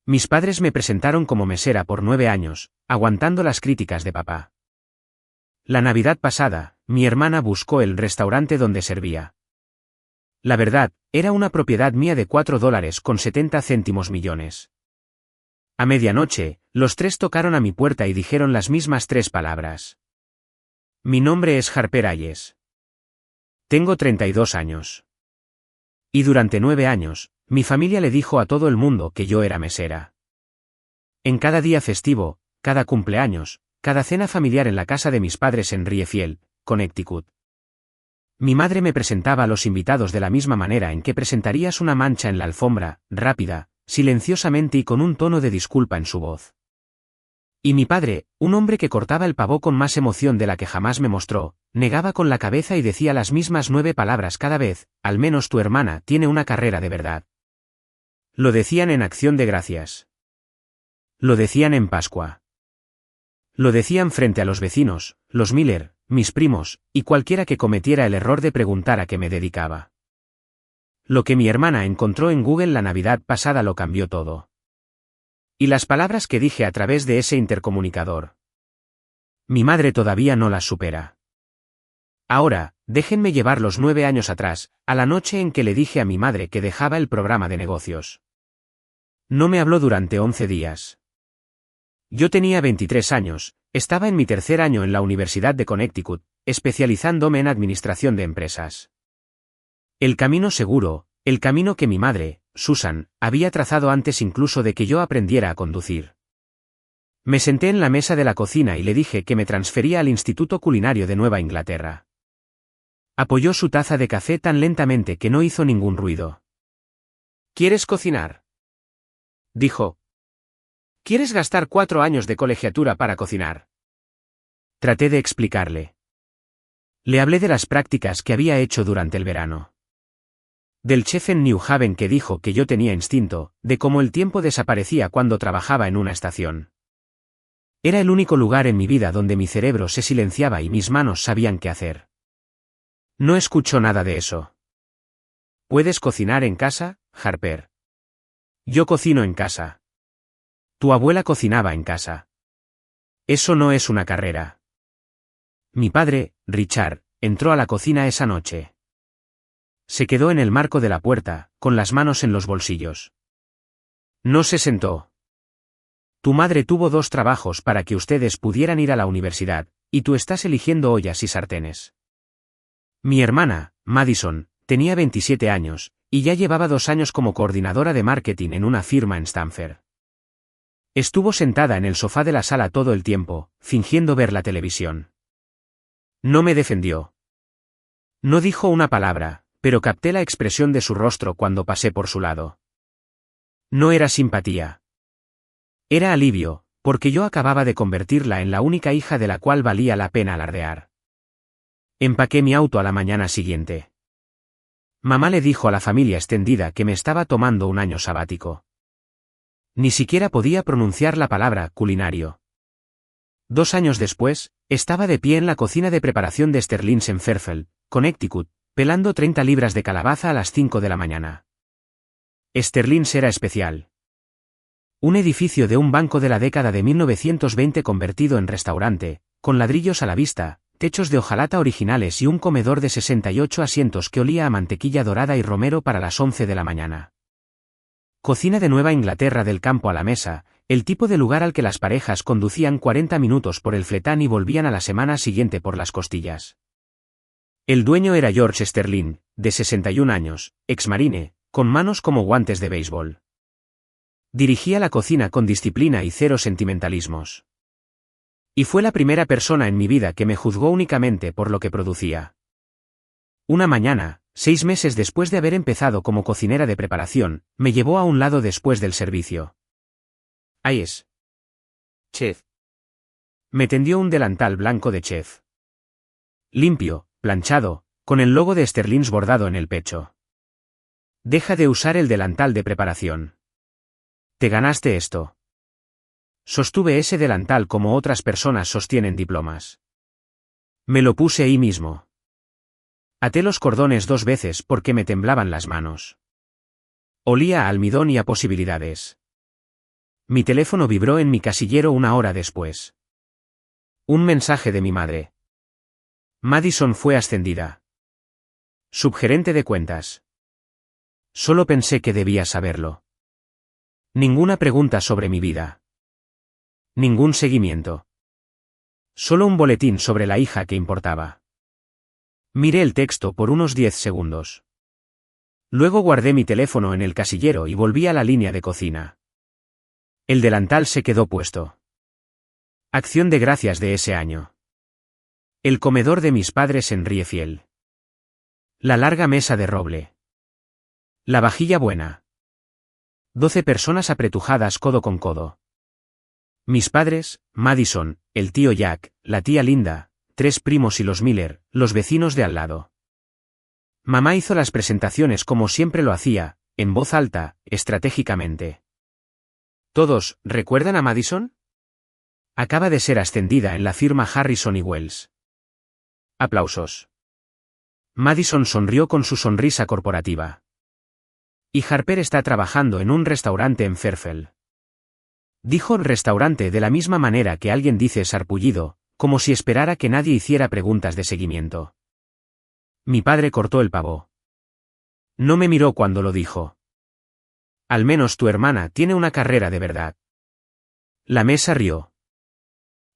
Mis padres me presentaron como mesera por 9 años, aguantando las críticas de papá. La Navidad pasada, mi hermana buscó el restaurante donde servía. La verdad, era una propiedad mía de $4.70 millones. A medianoche, los tres tocaron a mi puerta y dijeron las mismas 3 palabras. Mi nombre es Harper Hayes. Tengo 32 años. Y durante 9 años, mi familia le dijo a todo el mundo que yo era mesera. En cada día festivo, cada cumpleaños, cada cena familiar en la casa de mis padres en Riefield, Connecticut. Mi madre me presentaba a los invitados de la misma manera en que presentarías una mancha en la alfombra, rápida, silenciosamente y con un tono de disculpa en su voz. Y mi padre, un hombre que cortaba el pavó con más emoción de la que jamás me mostró, negaba con la cabeza y decía las mismas 9 palabras cada vez: al menos tu hermana tiene una carrera de verdad. Lo decían en Acción de Gracias. Lo decían en Pascua. Lo decían frente a los vecinos, los Miller, mis primos, y cualquiera que cometiera el error de preguntar a qué me dedicaba. Lo que mi hermana encontró en Google la Navidad pasada lo cambió todo. Y las palabras que dije a través de ese intercomunicador. Mi madre todavía no las supera. Ahora, déjenme llevar los 9 años atrás, a la noche en que le dije a mi madre que dejaba el programa de negocios. No me habló durante 11 días. Yo tenía 23 años, estaba en mi 3er año en la Universidad de Connecticut, especializándome en administración de empresas. El camino seguro, el camino que mi madre, Susan, había trazado antes incluso de que yo aprendiera a conducir. Me senté en la mesa de la cocina y le dije que me transfería al Instituto Culinario de Nueva Inglaterra. Apoyó su taza de café tan lentamente que no hizo ningún ruido. ¿Quieres cocinar?, dijo. ¿Quieres gastar 4 años de colegiatura para cocinar? Traté de explicarle. Le hablé de las prácticas que había hecho durante el verano. Del chef en New Haven que dijo que yo tenía instinto, de cómo el tiempo desaparecía cuando trabajaba en una estación. Era el único lugar en mi vida donde mi cerebro se silenciaba y mis manos sabían qué hacer. No escuchó nada de eso. ¿Puedes cocinar en casa, Harper? Yo cocino en casa. Tu abuela cocinaba en casa. Eso no es una carrera. Mi padre, Richard, entró a la cocina esa noche. Se quedó en el marco de la puerta, con las manos en los bolsillos. No se sentó. Tu madre tuvo 2 trabajos para que ustedes pudieran ir a la universidad, y tú estás eligiendo ollas y sartenes. Mi hermana, Madison, tenía 27 años, y ya llevaba 2 años como coordinadora de marketing en una firma en Stamford. Estuvo sentada en el sofá de la sala todo el tiempo, fingiendo ver la televisión. No me defendió. No dijo una palabra, pero capté la expresión de su rostro cuando pasé por su lado. No era simpatía. Era alivio, porque yo acababa de convertirla en la única hija de la cual valía la pena alardear. Empaqué mi auto a la mañana siguiente. Mamá le dijo a la familia extendida que me estaba tomando un año sabático. Ni siquiera podía pronunciar la palabra culinario. 2 años después, estaba de pie en la cocina de preparación de Sterling's en Fairfield, Connecticut, pelando 30 libras de calabaza a las 5 de la mañana. Sterling's era especial. Un edificio de un banco de la década de 1920 convertido en restaurante, con ladrillos a la vista, techos de hojalata originales y un comedor de 68 asientos que olía a mantequilla dorada y romero para las 11 de la mañana. Cocina de Nueva Inglaterra del campo a la mesa, el tipo de lugar al que las parejas conducían 40 minutos por el fletán y volvían a la semana siguiente por las costillas. El dueño era George Sterling, de 61 años, exmarine, con manos como guantes de béisbol. Dirigía la cocina con disciplina y 0 sentimentalismos. Y fue la primera persona en mi vida que me juzgó únicamente por lo que producía. Una mañana, 6 meses después de haber empezado como cocinera de preparación, me llevó a un lado después del servicio. Hayes. Chef. Me tendió un delantal blanco de chef. Limpio, planchado, con el logo de Sterling's bordado en el pecho. Deja de usar el delantal de preparación. Te ganaste esto. Sostuve ese delantal como otras personas sostienen diplomas. Me lo puse ahí mismo. Até los cordones 2 veces porque me temblaban las manos. Olía a almidón y a posibilidades. Mi teléfono vibró en mi casillero una hora después. Un mensaje de mi madre. Madison fue ascendida. Subgerente de cuentas. Solo pensé que debía saberlo. Ninguna pregunta sobre mi vida. Ningún seguimiento. Solo un boletín sobre la hija que importaba. Miré el texto por unos 10 segundos. Luego guardé mi teléfono en el casillero y volví a la línea de cocina. El delantal se quedó puesto. Acción de gracias de ese año. El comedor de mis padres en Riefiel. La larga mesa de roble. La vajilla buena. 12 personas apretujadas codo con codo. Mis padres, Madison, el tío Jack, la tía Linda, 3 primos y los Miller, los vecinos de al lado. Mamá hizo las presentaciones como siempre lo hacía, en voz alta, estratégicamente. ¿Todos recuerdan a Madison? Acaba de ser ascendida en la firma Harrison y Wells. Aplausos. Madison sonrió con su sonrisa corporativa. Y Harper está trabajando en un restaurante en Fairfield. Dijo restaurante de la misma manera que alguien dice sarpullido, como si esperara que nadie hiciera preguntas de seguimiento. Mi padre cortó el pavo. No me miró cuando lo dijo. Al menos tu hermana tiene una carrera de verdad. La mesa rió.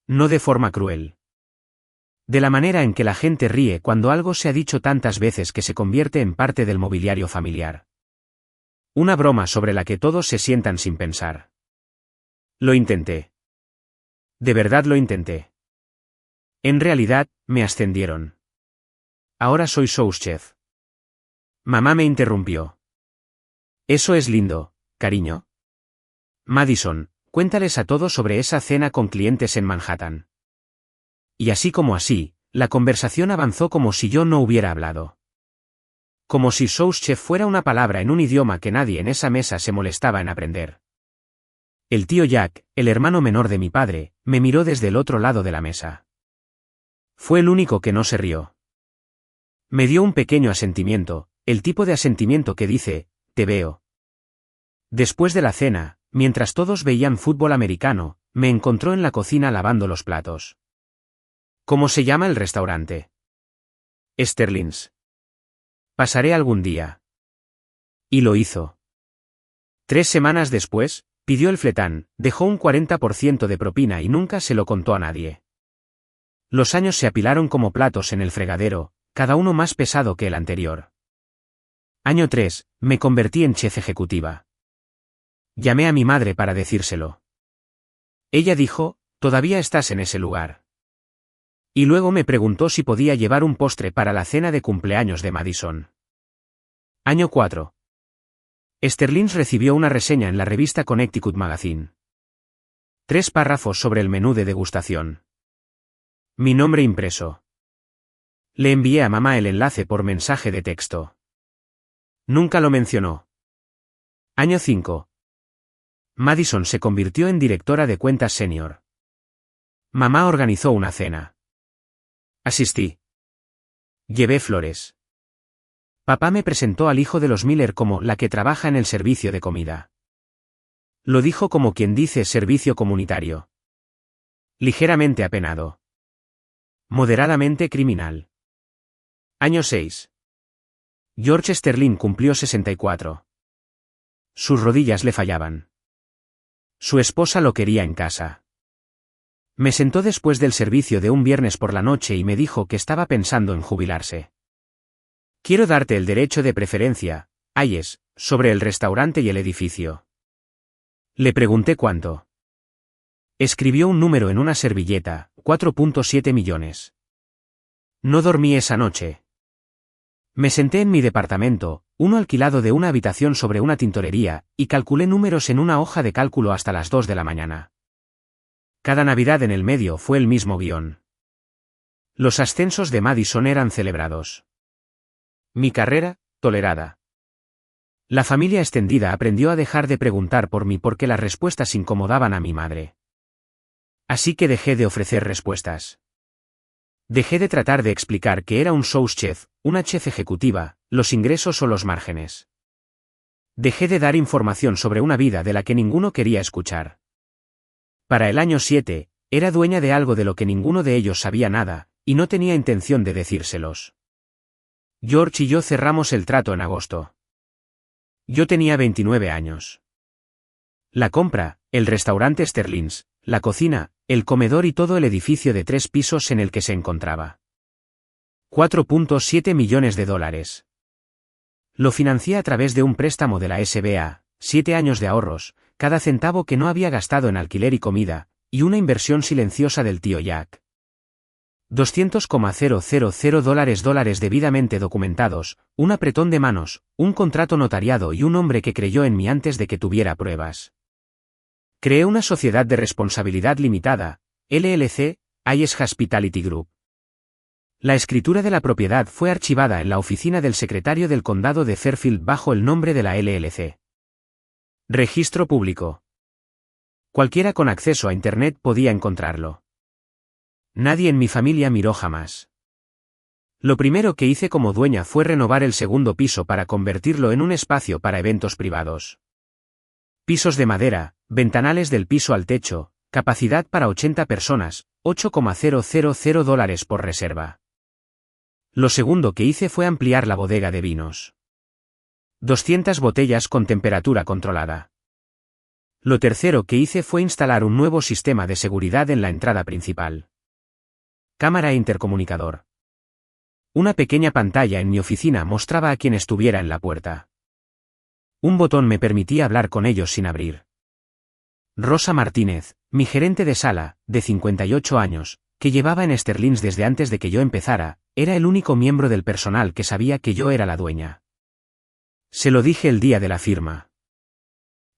No de forma cruel. De la manera en que la gente ríe cuando algo se ha dicho tantas veces que se convierte en parte del mobiliario familiar. Una broma sobre la que todos se sientan sin pensar. Lo intenté. De verdad lo intenté. En realidad, me ascendieron. Ahora soy sous chef. Mamá me interrumpió. Eso es lindo, cariño. Madison, cuéntales a todos sobre esa cena con clientes en Manhattan. Y así como así, la conversación avanzó como si yo no hubiera hablado. Como si sous chef fuera una palabra en un idioma que nadie en esa mesa se molestaba en aprender. El tío Jack, el hermano menor de mi padre, me miró desde el otro lado de la mesa. Fue el único que no se rió. Me dio un pequeño asentimiento, el tipo de asentimiento que dice, te veo. Después de la cena, mientras todos veían fútbol americano, me encontró en la cocina lavando los platos. ¿Cómo se llama el restaurante? Sterling's. Pasaré algún día. Y lo hizo. 3 semanas después, pidió el fletán, dejó un 40% de propina y nunca se lo contó a nadie. Los años se apilaron como platos en el fregadero, cada uno más pesado que el anterior. Año 3, me convertí en chef ejecutiva. Llamé a mi madre para decírselo. Ella dijo, todavía estás en ese lugar. Y luego me preguntó si podía llevar un postre para la cena de cumpleaños de Madison. Año 4. Sterling's recibió una reseña en la revista Connecticut Magazine. 3 párrafos sobre el menú de degustación. Mi nombre impreso. Le envié a mamá el enlace por mensaje de texto. Nunca lo mencionó. Año 5. Madison se convirtió en directora de cuentas senior. Mamá organizó una cena. Asistí. Llevé flores. Papá me presentó al hijo de los Miller como la que trabaja en el servicio de comida. Lo dijo como quien dice servicio comunitario. Ligeramente apenado. Moderadamente criminal. Año 6. George Sterling cumplió 64. Sus rodillas le fallaban. Su esposa lo quería en casa. Me sentó después del servicio de un viernes por la noche y me dijo que estaba pensando en jubilarse. Quiero darte el derecho de preferencia, Hayes, sobre el restaurante y el edificio. Le pregunté cuánto. Escribió un número en una servilleta, 4.7 millones. No dormí esa noche. Me senté en mi departamento, uno alquilado de una habitación sobre una tintorería, y calculé números en una hoja de cálculo hasta las 2 de la mañana. Cada Navidad en el medio fue el mismo guión. Los ascensos de Madison eran celebrados. Mi carrera, tolerada. La familia extendida aprendió a dejar de preguntar por mí porque las respuestas incomodaban a mi madre. Así que dejé de ofrecer respuestas. Dejé de tratar de explicar que era un sous chef, una chef ejecutiva, los ingresos o los márgenes. Dejé de dar información sobre una vida de la que ninguno quería escuchar. Para el año 7, era dueña de algo de lo que ninguno de ellos sabía nada, y no tenía intención de decírselos. George y yo cerramos el trato en agosto. Yo tenía 29 años. La compra, el restaurante Sterling's, la cocina, el comedor y todo el edificio de 3 pisos en el que se encontraba. $4.7 millones. Lo financié a través de un préstamo de la SBA, 7 años de ahorros, cada centavo que no había gastado en alquiler y comida, y una inversión silenciosa del tío Jack. $200,000 debidamente documentados, un apretón de manos, un contrato notariado y un hombre que creyó en mí antes de que tuviera pruebas. Creé una sociedad de responsabilidad limitada, LLC, Ayes Hospitality Group. La escritura de la propiedad fue archivada en la oficina del secretario del condado de Fairfield bajo el nombre de la LLC. Registro público. Cualquiera con acceso a Internet podía encontrarlo. Nadie en mi familia miró jamás. Lo primero que hice como dueña fue renovar el segundo piso para convertirlo en un espacio para eventos privados. Pisos de madera, ventanales del piso al techo, capacidad para 80 personas, $8,000 por reserva. Lo segundo que hice fue ampliar la bodega de vinos. 200 botellas con temperatura controlada. Lo tercero que hice fue instalar un nuevo sistema de seguridad en la entrada principal. Cámara e intercomunicador. Una pequeña pantalla en mi oficina mostraba a quien estuviera en la puerta. Un botón me permitía hablar con ellos sin abrir. Rosa Martínez, mi gerente de sala, de 58 años, que llevaba en Sterling's desde antes de que yo empezara, era el único miembro del personal que sabía que yo era la dueña. Se lo dije el día de la firma.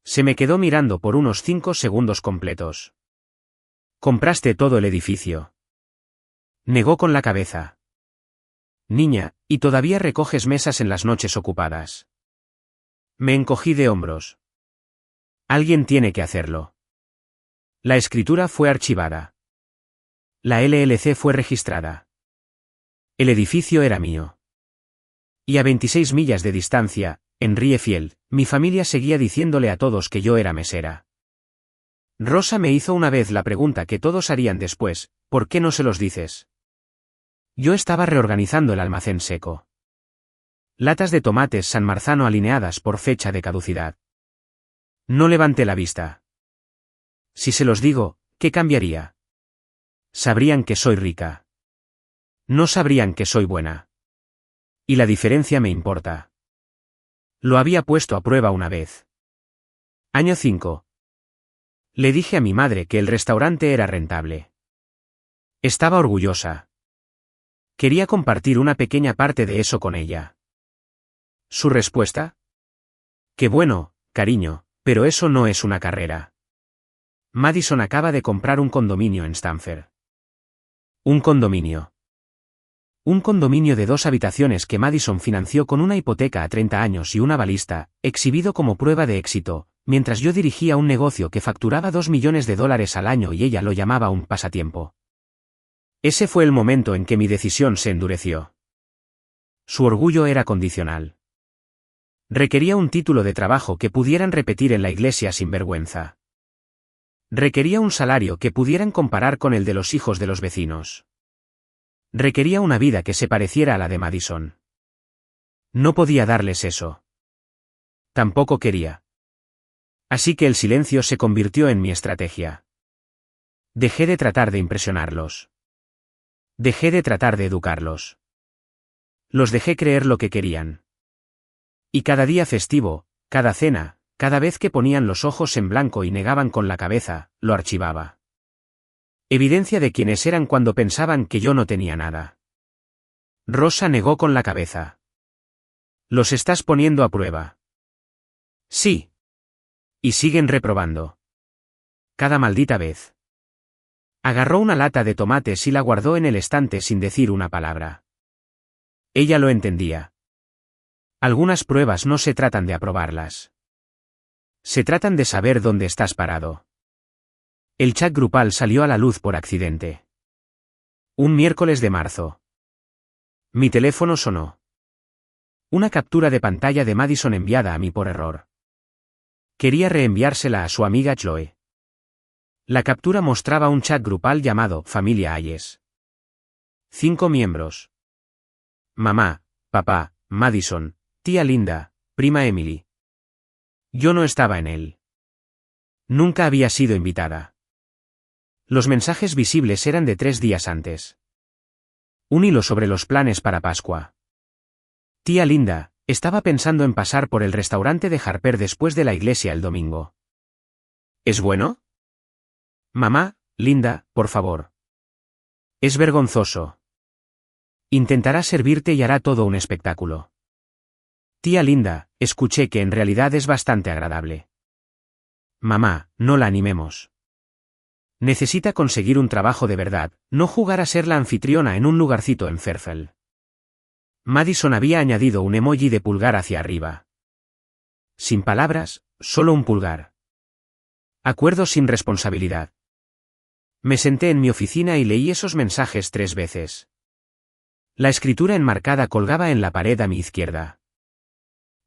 Se me quedó mirando por unos 5 segundos completos. «¿Compraste todo el edificio?». Negó con la cabeza. «Niña, ¿y todavía recoges mesas en las noches ocupadas?». Me encogí de hombros. Alguien tiene que hacerlo. La escritura fue archivada. La LLC fue registrada. El edificio era mío. Y a 26 millas de distancia, en Riefield, mi familia seguía diciéndole a todos que yo era mesera. Rosa me hizo una vez la pregunta que todos harían después: ¿por qué no se los dices? Yo estaba reorganizando el almacén seco. Latas de tomates San Marzano alineadas por fecha de caducidad. No levanté la vista. Si se los digo, ¿qué cambiaría? Sabrían que soy rica. No sabrían que soy buena. Y la diferencia me importa. Lo había puesto a prueba una vez. Año 5. Le dije a mi madre que el restaurante era rentable. Estaba orgullosa. Quería compartir una pequeña parte de eso con ella. ¿Su respuesta? Qué bueno, cariño, pero eso no es una carrera. Madison acaba de comprar un condominio en Stamford. Un condominio. Un condominio de 2 habitaciones que Madison financió con una hipoteca a 30 años y una balista, exhibido como prueba de éxito, mientras yo dirigía un negocio que facturaba $2 millones al año y ella lo llamaba un pasatiempo. Ese fue el momento en que mi decisión se endureció. Su orgullo era condicional. Requería un título de trabajo que pudieran repetir en la iglesia sin vergüenza. Requería un salario que pudieran comparar con el de los hijos de los vecinos. Requería una vida que se pareciera a la de Madison. No podía darles eso. Tampoco quería. Así que el silencio se convirtió en mi estrategia. Dejé de tratar de impresionarlos. Dejé de tratar de educarlos. Los dejé creer lo que querían. Y cada día festivo, cada cena, cada vez que ponían los ojos en blanco y negaban con la cabeza, lo archivaba. Evidencia de quiénes eran cuando pensaban que yo no tenía nada. Rosa negó con la cabeza. Los estás poniendo a prueba. Sí. Y siguen reprobando. Cada maldita vez. Agarró una lata de tomates y la guardó en el estante sin decir una palabra. Ella lo entendía. Algunas pruebas no se tratan de aprobarlas. Se tratan de saber dónde estás parado. El chat grupal salió a la luz por accidente. Un miércoles de marzo. Mi teléfono sonó. Una captura de pantalla de Madison enviada a mí por error. Quería reenviársela a su amiga Chloe. La captura mostraba un chat grupal llamado Familia Hayes. 5 miembros. Mamá, papá, Madison, tía Linda, prima Emily. Yo no estaba en él. Nunca había sido invitada. Los mensajes visibles eran de 3 días antes. Un hilo sobre los planes para Pascua. Tía Linda, estaba pensando en pasar por el restaurante de Harper después de la iglesia el domingo. ¿Es bueno? Mamá, Linda, por favor. Es vergonzoso. Intentará servirte y hará todo un espectáculo. Tía Linda, escuché que en realidad es bastante agradable. Mamá, no la animemos. Necesita conseguir un trabajo de verdad, no jugar a ser la anfitriona en un lugarcito en Fairfield. Madison había añadido un emoji de pulgar hacia arriba. Sin palabras, solo un pulgar. Acuerdo sin responsabilidad. Me senté en mi oficina y leí esos mensajes 3 veces. La escritura enmarcada colgaba en la pared a mi izquierda.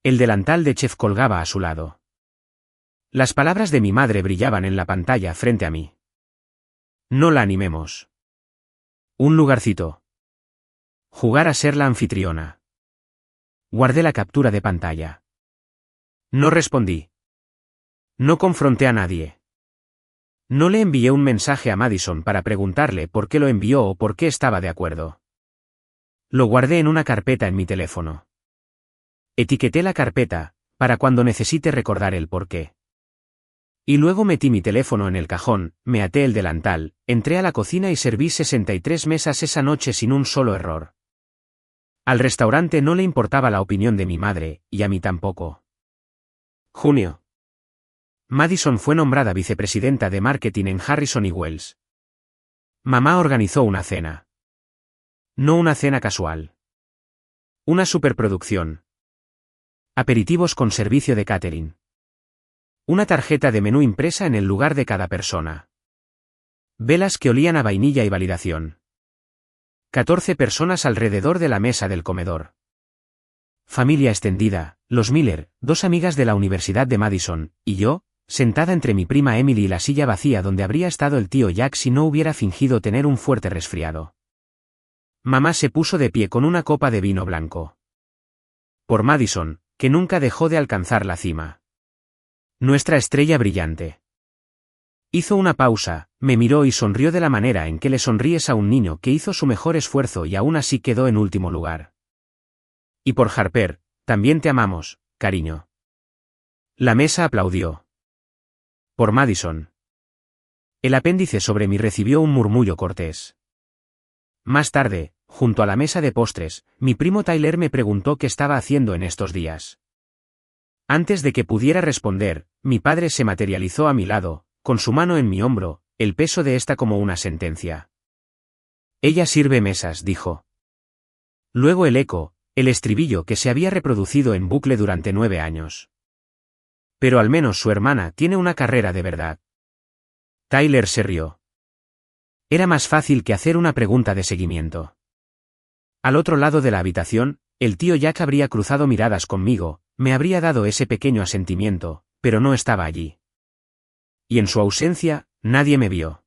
El delantal de chef colgaba a su lado. Las palabras de mi madre brillaban en la pantalla frente a mí. No la animemos. Un lugarcito. Jugar a ser la anfitriona. Guardé la captura de pantalla. No respondí. No confronté a nadie. No le envié un mensaje a Madison para preguntarle por qué lo envió o por qué estaba de acuerdo. Lo guardé en una carpeta en mi teléfono. Etiqueté la carpeta, para cuando necesite recordar el por qué. Y luego metí mi teléfono en el cajón, me até el delantal, entré a la cocina y serví 63 mesas esa noche sin un solo error. Al restaurante no le importaba la opinión de mi madre, y a mí tampoco. Junio. Madison fue nombrada vicepresidenta de marketing en Harrison y Wells. Mamá organizó una cena. No una cena casual. Una superproducción. Aperitivos con servicio de catering. Una tarjeta de menú impresa en el lugar de cada persona. Velas que olían a vainilla y validación. 14 personas alrededor de la mesa del comedor. Familia extendida, los Miller, 2 amigas de la Universidad de Madison, y yo, sentada entre mi prima Emily y la silla vacía donde habría estado el tío Jack si no hubiera fingido tener un fuerte resfriado. Mamá se puso de pie con una copa de vino blanco. Por Madison, que nunca dejó de alcanzar la cima. Nuestra estrella brillante. Hizo una pausa, me miró y sonrió de la manera en que le sonríes a un niño que hizo su mejor esfuerzo y aún así quedó en último lugar. Y por Harper, también te amamos, cariño. La mesa aplaudió. Por Madison. El apéndice sobre mí recibió un murmullo cortés. Más tarde, junto a la mesa de postres, mi primo Tyler me preguntó qué estaba haciendo en estos días. Antes de que pudiera responder, mi padre se materializó a mi lado, con su mano en mi hombro, el peso de esta como una sentencia. Ella sirve mesas, dijo. Luego el eco, el estribillo que se había reproducido en bucle durante 9 años. Pero al menos su hermana tiene una carrera de verdad. Tyler se rió. Era más fácil que hacer una pregunta de seguimiento. Al otro lado de la habitación, el tío Jack habría cruzado miradas conmigo, me habría dado ese pequeño asentimiento, pero no estaba allí. Y en su ausencia, nadie me vio.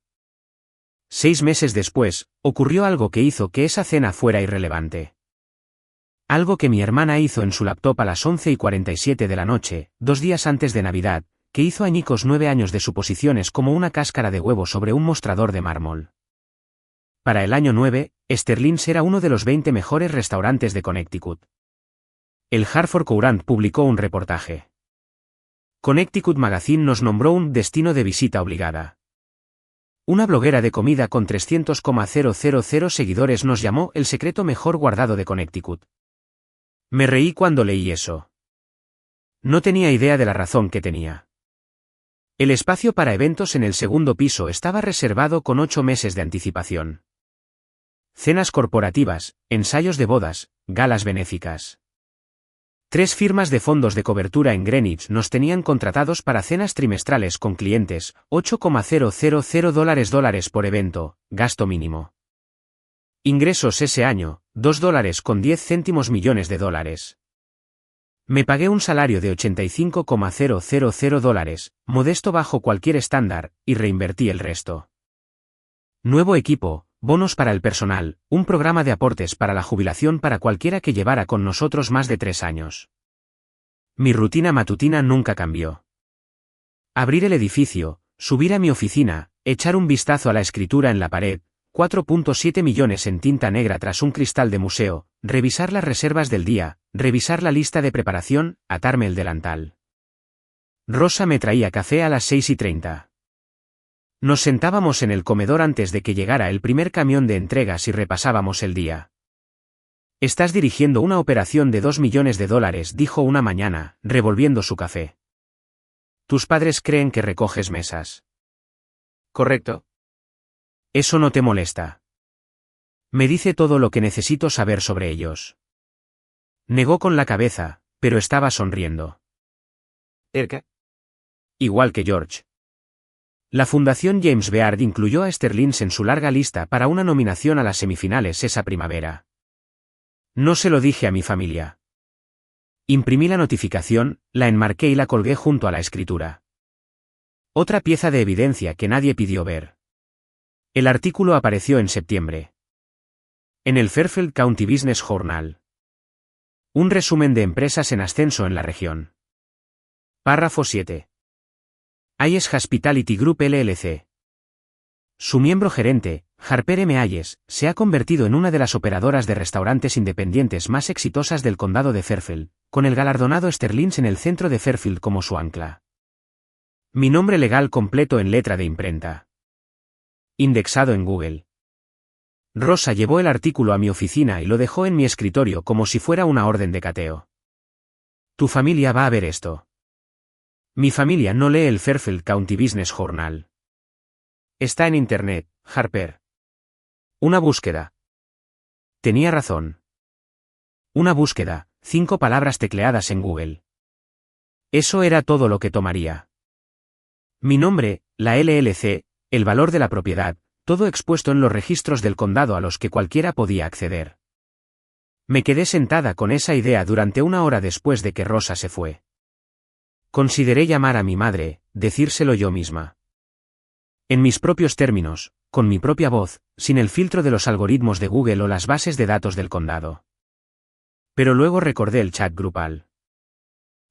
6 meses después, ocurrió algo que hizo que esa cena fuera irrelevante. Algo que mi hermana hizo en su laptop a las 11:47 de la noche, 2 días antes de Navidad, que hizo añicos 9 años de suposiciones como una cáscara de huevo sobre un mostrador de mármol. Para el año 9, Sterling's era uno de los 20 mejores restaurantes de Connecticut. El Hartford Courant publicó un reportaje. Connecticut Magazine nos nombró un destino de visita obligada. Una bloguera de comida con 300,000 seguidores nos llamó el secreto mejor guardado de Connecticut. Me reí cuando leí eso. No tenía idea de la razón que tenía. El espacio para eventos en el segundo piso estaba reservado con 8 meses de anticipación. Cenas corporativas, ensayos de bodas, galas benéficas. 3 firmas de fondos de cobertura en Greenwich nos tenían contratados para cenas trimestrales con clientes, $8,000 por evento, gasto mínimo. Ingresos ese año, $2,10 millones de dólares. Me pagué un salario de $85,000, modesto bajo cualquier estándar, y reinvertí el resto. Nuevo equipo, bonos para el personal, un programa de aportes para la jubilación para cualquiera que llevara con nosotros más de 3 años. Mi rutina matutina nunca cambió. Abrir el edificio, subir a mi oficina, echar un vistazo a la escritura en la pared, 4.7 millones en tinta negra tras un cristal de museo, revisar las reservas del día, revisar la lista de preparación, atarme el delantal. Rosa me traía café a las 6:30. Nos sentábamos en el comedor antes de que llegara el primer camión de entregas y repasábamos el día. Estás dirigiendo una operación de $2 millones, dijo una mañana, revolviendo su café. Tus padres creen que recoges mesas. ¿Correcto? Eso no te molesta. Me dice todo lo que necesito saber sobre ellos. Negó con la cabeza, pero estaba sonriendo. ¿Erka? Igual que George. La Fundación James Beard incluyó a Sterlins en su larga lista para una nominación a las semifinales esa primavera. No se lo dije a mi familia. Imprimí la notificación, la enmarqué y la colgué junto a la escritura. Otra pieza de evidencia que nadie pidió ver. El artículo apareció en septiembre. En el Fairfield County Business Journal. Un resumen de empresas en ascenso en la región. Párrafo 7. Hayes Hospitality Group LLC. Su miembro gerente, Harper M. Hayes, se ha convertido en una de las operadoras de restaurantes independientes más exitosas del condado de Fairfield, con el galardonado Sterlins en el centro de Fairfield como su ancla. Mi nombre legal completo en letra de imprenta. Indexado en Google. Rosa llevó el artículo a mi oficina y lo dejó en mi escritorio como si fuera una orden de cateo. Tu familia va a ver esto. Mi familia no lee el Fairfield County Business Journal. Está en Internet, Harper. Una búsqueda. Tenía razón. Una búsqueda, 5 palabras tecleadas en Google. Eso era todo lo que tomaría. Mi nombre, la LLC, el valor de la propiedad, todo expuesto en los registros del condado a los que cualquiera podía acceder. Me quedé sentada con esa idea durante 1 hora después de que Rosa se fue. Consideré llamar a mi madre, decírselo yo misma. En mis propios términos, con mi propia voz, sin el filtro de los algoritmos de Google o las bases de datos del condado. Pero luego recordé el chat grupal.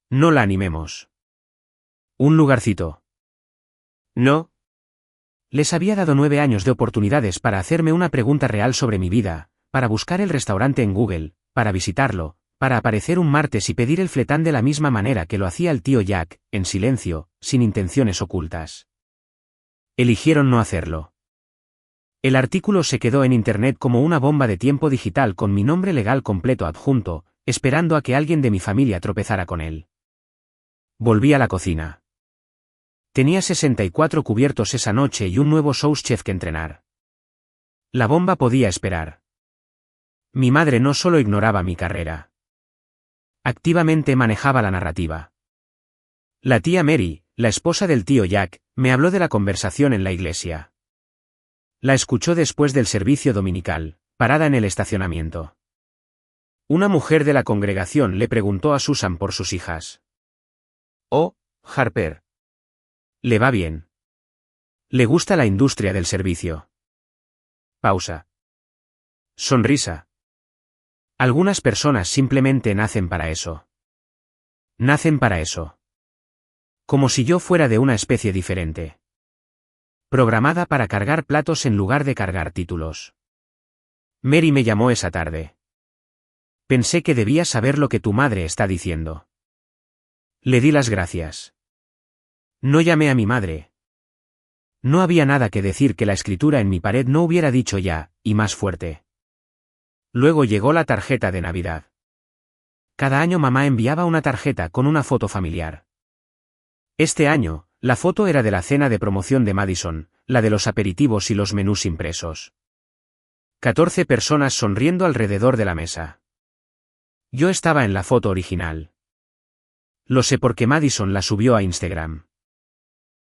No la animemos. Un lugarcito. No. Les había dado 9 años de oportunidades para hacerme una pregunta real sobre mi vida, para buscar el restaurante en Google, para visitarlo, para aparecer un martes y pedir el fletán de la misma manera que lo hacía el tío Jack, en silencio, sin intenciones ocultas. Eligieron no hacerlo. El artículo se quedó en Internet como una bomba de tiempo digital con mi nombre legal completo adjunto, esperando a que alguien de mi familia tropezara con él. Volví a la cocina. Tenía 64 cubiertos esa noche y un nuevo sous chef que entrenar. La bomba podía esperar. Mi madre no solo ignoraba mi carrera. Activamente manejaba la narrativa. La tía Mary, la esposa del tío Jack, me habló de la conversación en la iglesia. La escuchó después del servicio dominical, parada en el estacionamiento. Una mujer de la congregación le preguntó a Susan por sus hijas. Oh, Harper. Le va bien. Le gusta la industria del servicio. Pausa. Sonrisa. Algunas personas simplemente nacen para eso. Nacen para eso. Como si yo fuera de una especie diferente. Programada para cargar platos en lugar de cargar títulos. Mary me llamó esa tarde. Pensé que debías saber lo que tu madre está diciendo. Le di las gracias. No llamé a mi madre. No había nada que decir que la escritura en mi pared no hubiera dicho ya, y más fuerte. Luego llegó la tarjeta de Navidad. Cada año mamá enviaba una tarjeta con una foto familiar. Este año, la foto era de la cena de promoción de Madison, la de los aperitivos y los menús impresos. 14 personas sonriendo alrededor de la mesa. Yo estaba en la foto original. Lo sé porque Madison la subió a Instagram.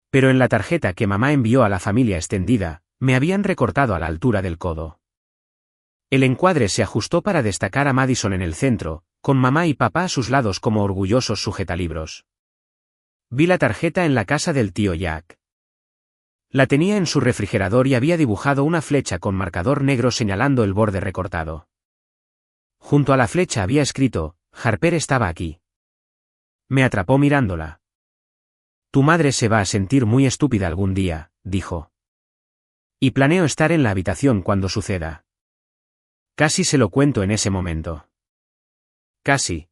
Pero en la tarjeta que mamá envió a la familia extendida, me habían recortado a la altura del codo. El encuadre se ajustó para destacar a Madison en el centro, con mamá y papá a sus lados como orgullosos sujetalibros. Vi la tarjeta en la casa del tío Jack. La tenía en su refrigerador y había dibujado una flecha con marcador negro señalando el borde recortado. Junto a la flecha había escrito: Harper estaba aquí. Me atrapó mirándola. Tu madre se va a sentir muy estúpida algún día, dijo. Y planeo estar en la habitación cuando suceda. Casi se lo cuento en ese momento. Casi.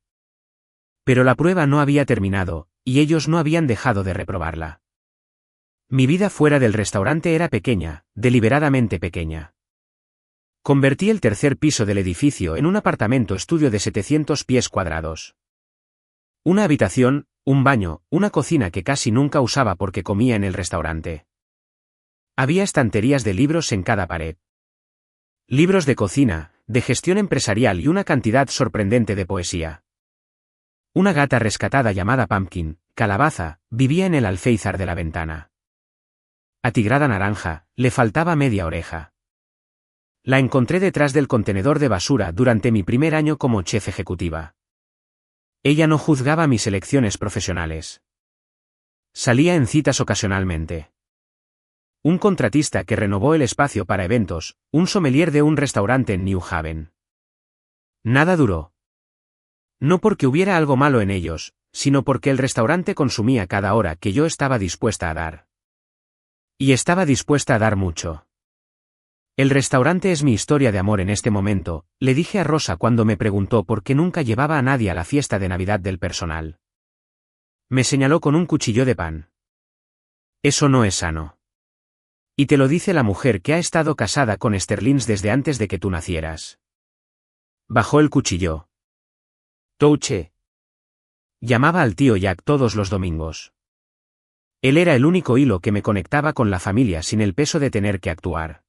Pero la prueba no había terminado, y ellos no habían dejado de reprobarla. Mi vida fuera del restaurante era pequeña, deliberadamente pequeña. Convertí el tercer piso del edificio en un apartamento estudio de 700 pies cuadrados. Una habitación, un baño, una cocina que casi nunca usaba porque comía en el restaurante. Había estanterías de libros en cada pared. Libros de cocina, de gestión empresarial y una cantidad sorprendente de poesía. Una gata rescatada llamada Pumpkin, Calabaza, vivía en el alféizar de la ventana. Atigrada naranja, le faltaba media oreja. La encontré detrás del contenedor de basura durante mi primer año como chef ejecutiva. Ella no juzgaba mis elecciones profesionales. Salía en citas ocasionalmente. Un contratista que renovó el espacio para eventos, un sommelier de un restaurante en New Haven. Nada duró. No porque hubiera algo malo en ellos, sino porque el restaurante consumía cada hora que yo estaba dispuesta a dar. Y estaba dispuesta a dar mucho. El restaurante es mi historia de amor en este momento, le dije a Rosa cuando me preguntó por qué nunca llevaba a nadie a la fiesta de Navidad del personal. Me señaló con un cuchillo de pan. Eso no es sano. Y te lo dice la mujer que ha estado casada con Sterlings desde antes de que tú nacieras. Bajó el cuchillo. Touche. Llamaba al tío Jack todos los domingos. Él era el único hilo que me conectaba con la familia sin el peso de tener que actuar.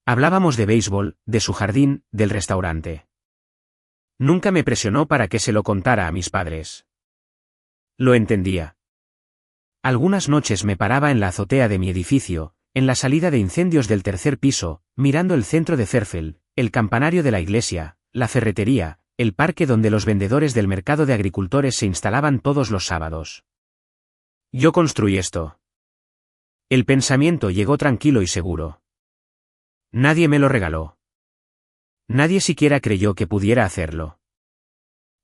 Hablábamos de béisbol, de su jardín, del restaurante. Nunca me presionó para que se lo contara a mis padres. Lo entendía. Algunas noches me paraba en la azotea de mi edificio, en la salida de incendios del tercer piso, mirando el centro de Fairfield, el campanario de la iglesia, la ferretería, el parque donde los vendedores del mercado de agricultores se instalaban todos los sábados. Yo construí esto. El pensamiento llegó tranquilo y seguro. Nadie me lo regaló. Nadie siquiera creyó que pudiera hacerlo.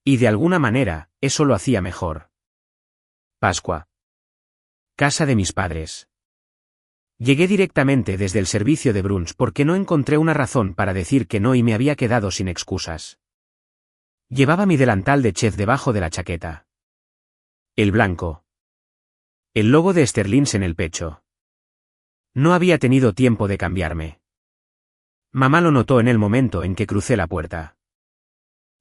Y de alguna manera, eso lo hacía mejor. Pascua. Casa de mis padres. Llegué directamente desde el servicio de brunch porque no encontré una razón para decir que no y me había quedado sin excusas. Llevaba mi delantal de chef debajo de la chaqueta. El blanco. El logo de Sterlings en el pecho. No había tenido tiempo de cambiarme. Mamá lo notó en el momento en que crucé la puerta.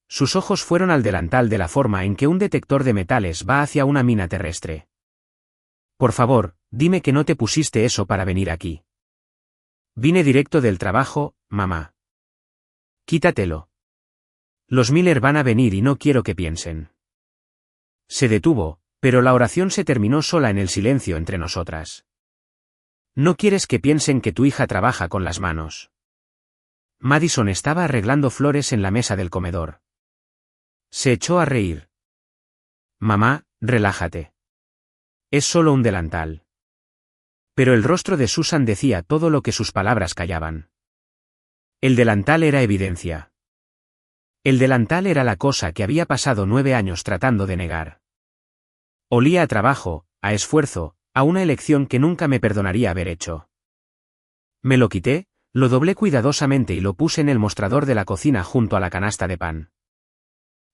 Sus ojos fueron al delantal de la forma en que un detector de metales va hacia una mina terrestre. Por favor, dime que no te pusiste eso para venir aquí. Vine directo del trabajo, mamá. Quítatelo. Los Miller van a venir y no quiero que piensen. Se detuvo, pero la oración se terminó sola en el silencio entre nosotras. No quieres que piensen que tu hija trabaja con las manos. Madison estaba arreglando flores en la mesa del comedor. Se echó a reír. Mamá, relájate. Es solo un delantal. Pero el rostro de Susan decía todo lo que sus palabras callaban. El delantal era evidencia. El delantal era la cosa que había pasado 9 años tratando de negar. Olía a trabajo, a esfuerzo, a una elección que nunca me perdonaría haber hecho. Me lo quité, lo doblé cuidadosamente y lo puse en el mostrador de la cocina junto a la canasta de pan.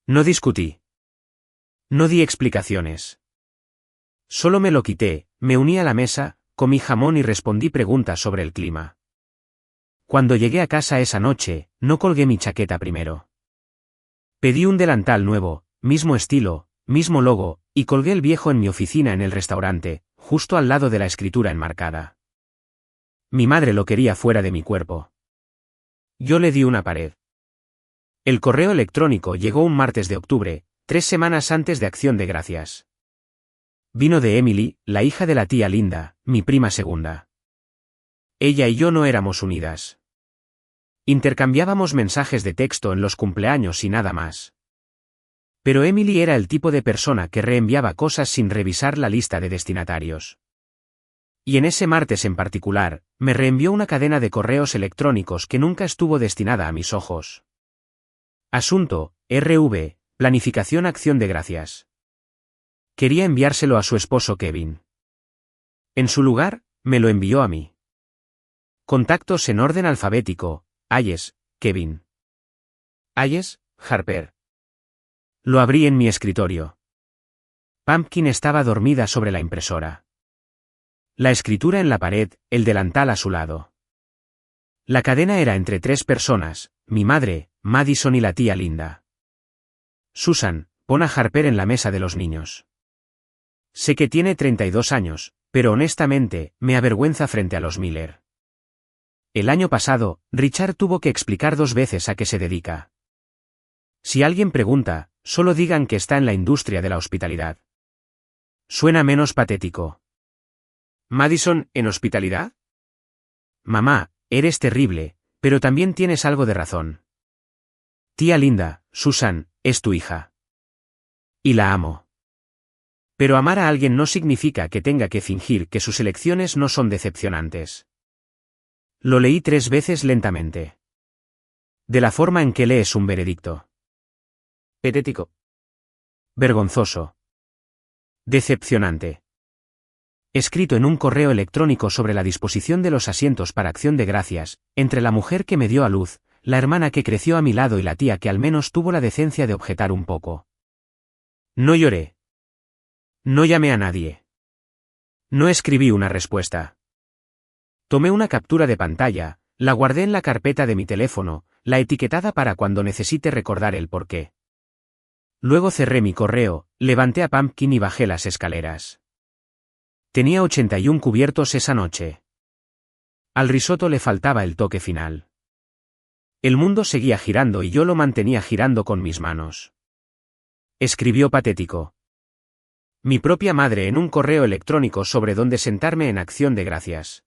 No discutí. No di explicaciones. Solo me lo quité, me uní a la mesa, comí jamón y respondí preguntas sobre el clima. Cuando llegué a casa esa noche, no colgué mi chaqueta primero. Pedí un delantal nuevo, mismo estilo, mismo logo, y colgué el viejo en mi oficina en el restaurante, justo al lado de la escritura enmarcada. Mi madre lo quería fuera de mi cuerpo. Yo le di una pared. El correo electrónico llegó un martes de octubre, 3 semanas antes de Acción de Gracias. Vino de Emily, la hija de la tía Linda, mi prima segunda. Ella y yo no éramos unidas. Intercambiábamos mensajes de texto en los cumpleaños y nada más. Pero Emily era el tipo de persona que reenviaba cosas sin revisar la lista de destinatarios. Y en ese martes en particular, me reenvió una cadena de correos electrónicos que nunca estuvo destinada a mis ojos. Asunto, RV, Planificación Acción de Gracias. Quería enviárselo a su esposo Kevin. En su lugar, me lo envió a mí. Contactos en orden alfabético: Hayes, Kevin. Hayes, Harper. Lo abrí en mi escritorio. Pumpkin estaba dormida sobre la impresora. La escritura en la pared, el delantal a su lado. La cadena era entre 3 personas, mi madre, Madison y la tía Linda. Susan, pon a Harper en la mesa de los niños. Sé que tiene 32 años, pero honestamente, me avergüenza frente a los Miller. El año pasado, Richard tuvo que explicar 2 veces a qué se dedica. Si alguien pregunta, solo digan que está en la industria de la hospitalidad. Suena menos patético. Madison, ¿en hospitalidad? Mamá, eres terrible, pero también tienes algo de razón. Tía Linda, Susan, es tu hija. Y la amo. Pero amar a alguien no significa que tenga que fingir que sus elecciones no son decepcionantes. Lo leí 3 veces lentamente. De la forma en que lees un veredicto. Patético. Vergonzoso. Decepcionante. Escrito en un correo electrónico sobre la disposición de los asientos para Acción de Gracias, entre la mujer que me dio a luz, la hermana que creció a mi lado y la tía que al menos tuvo la decencia de objetar un poco. No lloré. No llamé a nadie. No escribí una respuesta. Tomé una captura de pantalla, la guardé en la carpeta de mi teléfono, la etiquetada para cuando necesite recordar el porqué. Luego cerré mi correo, levanté a Pumpkin y bajé las escaleras. Tenía 81 cubiertos esa noche. Al risotto le faltaba el toque final. El mundo seguía girando y yo lo mantenía girando con mis manos. Escribió patético. Mi propia madre en un correo electrónico sobre dónde sentarme en Acción de Gracias.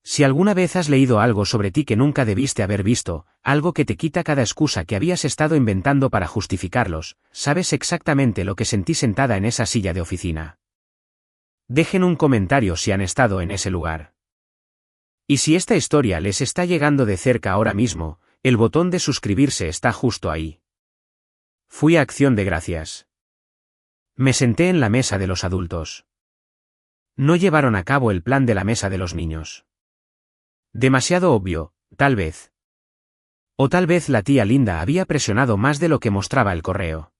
Si alguna vez has leído algo sobre ti que nunca debiste haber visto, algo que te quita cada excusa que habías estado inventando para justificarlos, sabes exactamente lo que sentí sentada en esa silla de oficina. Dejen un comentario si han estado en ese lugar. Y si esta historia les está llegando de cerca ahora mismo, el botón de suscribirse está justo ahí. Fui a Acción de Gracias. Me senté en la mesa de los adultos. No llevaron a cabo el plan de la mesa de los niños. Demasiado obvio, tal vez. O tal vez la tía Linda había presionado más de lo que mostraba el correo.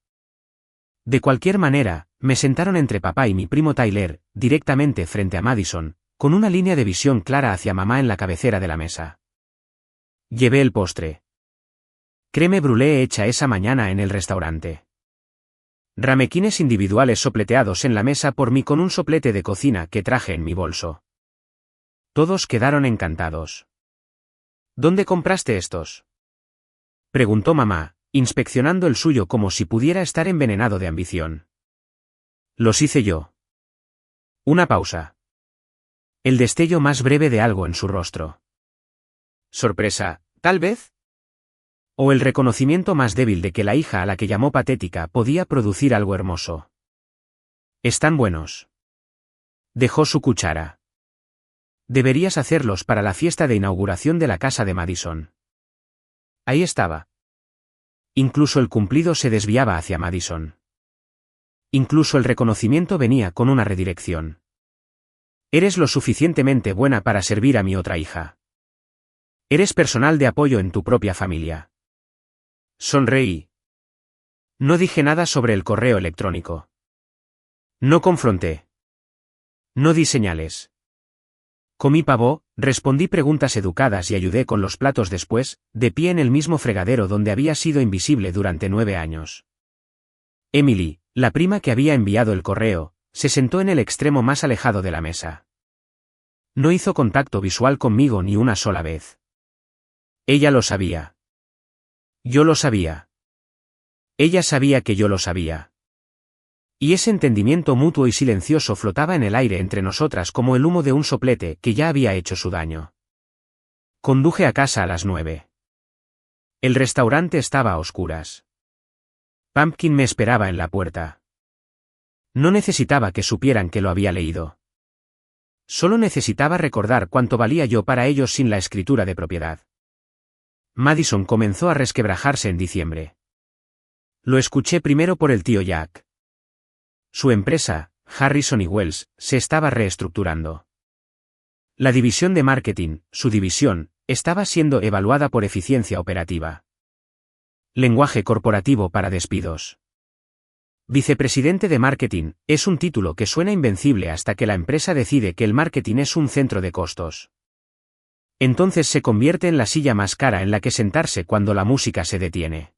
De cualquier manera, me sentaron entre papá y mi primo Tyler, directamente frente a Madison, con una línea de visión clara hacia mamá en la cabecera de la mesa. Llevé el postre. Creme brûlée hecha esa mañana en el restaurante. Ramequines individuales sopleteados en la mesa por mí con un soplete de cocina que traje en mi bolso. Todos quedaron encantados. ¿Dónde compraste estos?, preguntó mamá, inspeccionando el suyo como si pudiera estar envenenado de ambición. Los hice yo. Una pausa. El destello más breve de algo en su rostro. Sorpresa, tal vez. O el reconocimiento más débil de que la hija a la que llamó patética podía producir algo hermoso. Están buenos. Dejó su cuchara. Deberías hacerlos para la fiesta de inauguración de la casa de Madison. Ahí estaba. Incluso el cumplido se desviaba hacia Madison. Incluso el reconocimiento venía con una redirección. Eres lo suficientemente buena para servir a mi otra hija. Eres personal de apoyo en tu propia familia. Sonreí. No dije nada sobre el correo electrónico. No confronté. No di señales. Comí pavo, respondí preguntas educadas y ayudé con los platos después, de pie en el mismo fregadero donde había sido invisible durante 9 años. Emily, la prima que había enviado el correo, se sentó en el extremo más alejado de la mesa. No hizo contacto visual conmigo ni una sola vez. Ella lo sabía. Yo lo sabía. Ella sabía que yo lo sabía. Y ese entendimiento mutuo y silencioso flotaba en el aire entre nosotras como el humo de un soplete que ya había hecho su daño. Conduje a casa a las 9. El restaurante estaba a oscuras. Pumpkin me esperaba en la puerta. No necesitaba que supieran que lo había leído. Solo necesitaba recordar cuánto valía yo para ellos sin la escritura de propiedad. Madison comenzó a resquebrajarse en diciembre. Lo escuché primero por el tío Jack. Su empresa, Harrison y Wells, se estaba reestructurando. La división de marketing, su división, estaba siendo evaluada por eficiencia operativa. Lenguaje corporativo para despidos. Vicepresidente de marketing es un título que suena invencible hasta que la empresa decide que el marketing es un centro de costos. Entonces se convierte en la silla más cara en la que sentarse cuando la música se detiene.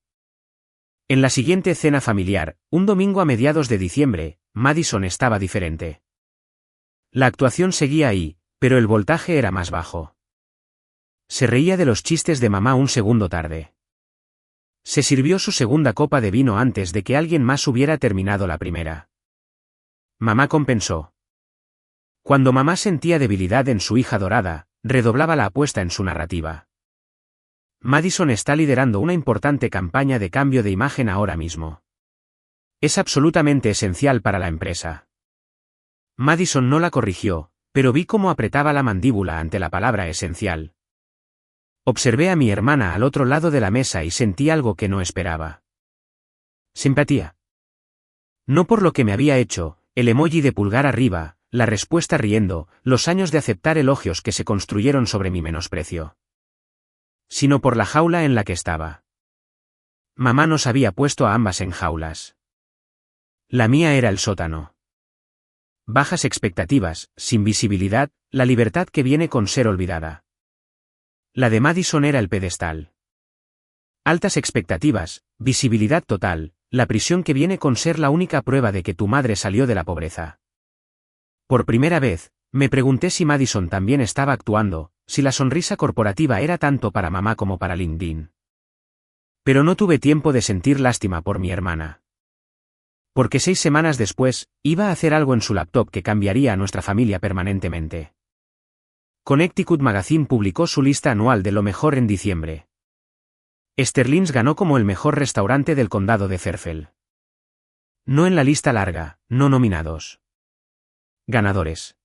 En la siguiente cena familiar, un domingo a mediados de diciembre, Madison estaba diferente. La actuación seguía ahí, pero el voltaje era más bajo. Se reía de los chistes de mamá un segundo tarde. Se sirvió su segunda copa de vino antes de que alguien más hubiera terminado la primera. Mamá compensó. Cuando mamá sentía debilidad en su hija dorada, redoblaba la apuesta en su narrativa. Madison está liderando una importante campaña de cambio de imagen ahora mismo. Es absolutamente esencial para la empresa. Madison no la corrigió, pero vi cómo apretaba la mandíbula ante la palabra esencial. Observé a mi hermana al otro lado de la mesa y sentí algo que no esperaba. Simpatía. No por lo que me había hecho, el emoji de pulgar arriba, la respuesta riendo, los años de aceptar elogios que se construyeron sobre mi menosprecio. Sino por la jaula en la que estaba. Mamá nos había puesto a ambas en jaulas. La mía era el sótano. Bajas expectativas, sin visibilidad, la libertad que viene con ser olvidada. La de Madison era el pedestal. Altas expectativas, visibilidad total, la prisión que viene con ser la única prueba de que tu madre salió de la pobreza. Por primera vez, me pregunté si Madison también estaba actuando, si la sonrisa corporativa era tanto para mamá como para LinkedIn. Pero no tuve tiempo de sentir lástima por mi hermana. Porque 6 semanas después, iba a hacer algo en su laptop que cambiaría a nuestra familia permanentemente. Connecticut Magazine publicó su lista anual de lo mejor en diciembre. Sterling's ganó como el mejor restaurante del condado de Fairfield. No en la lista larga, no nominados. Ganadores.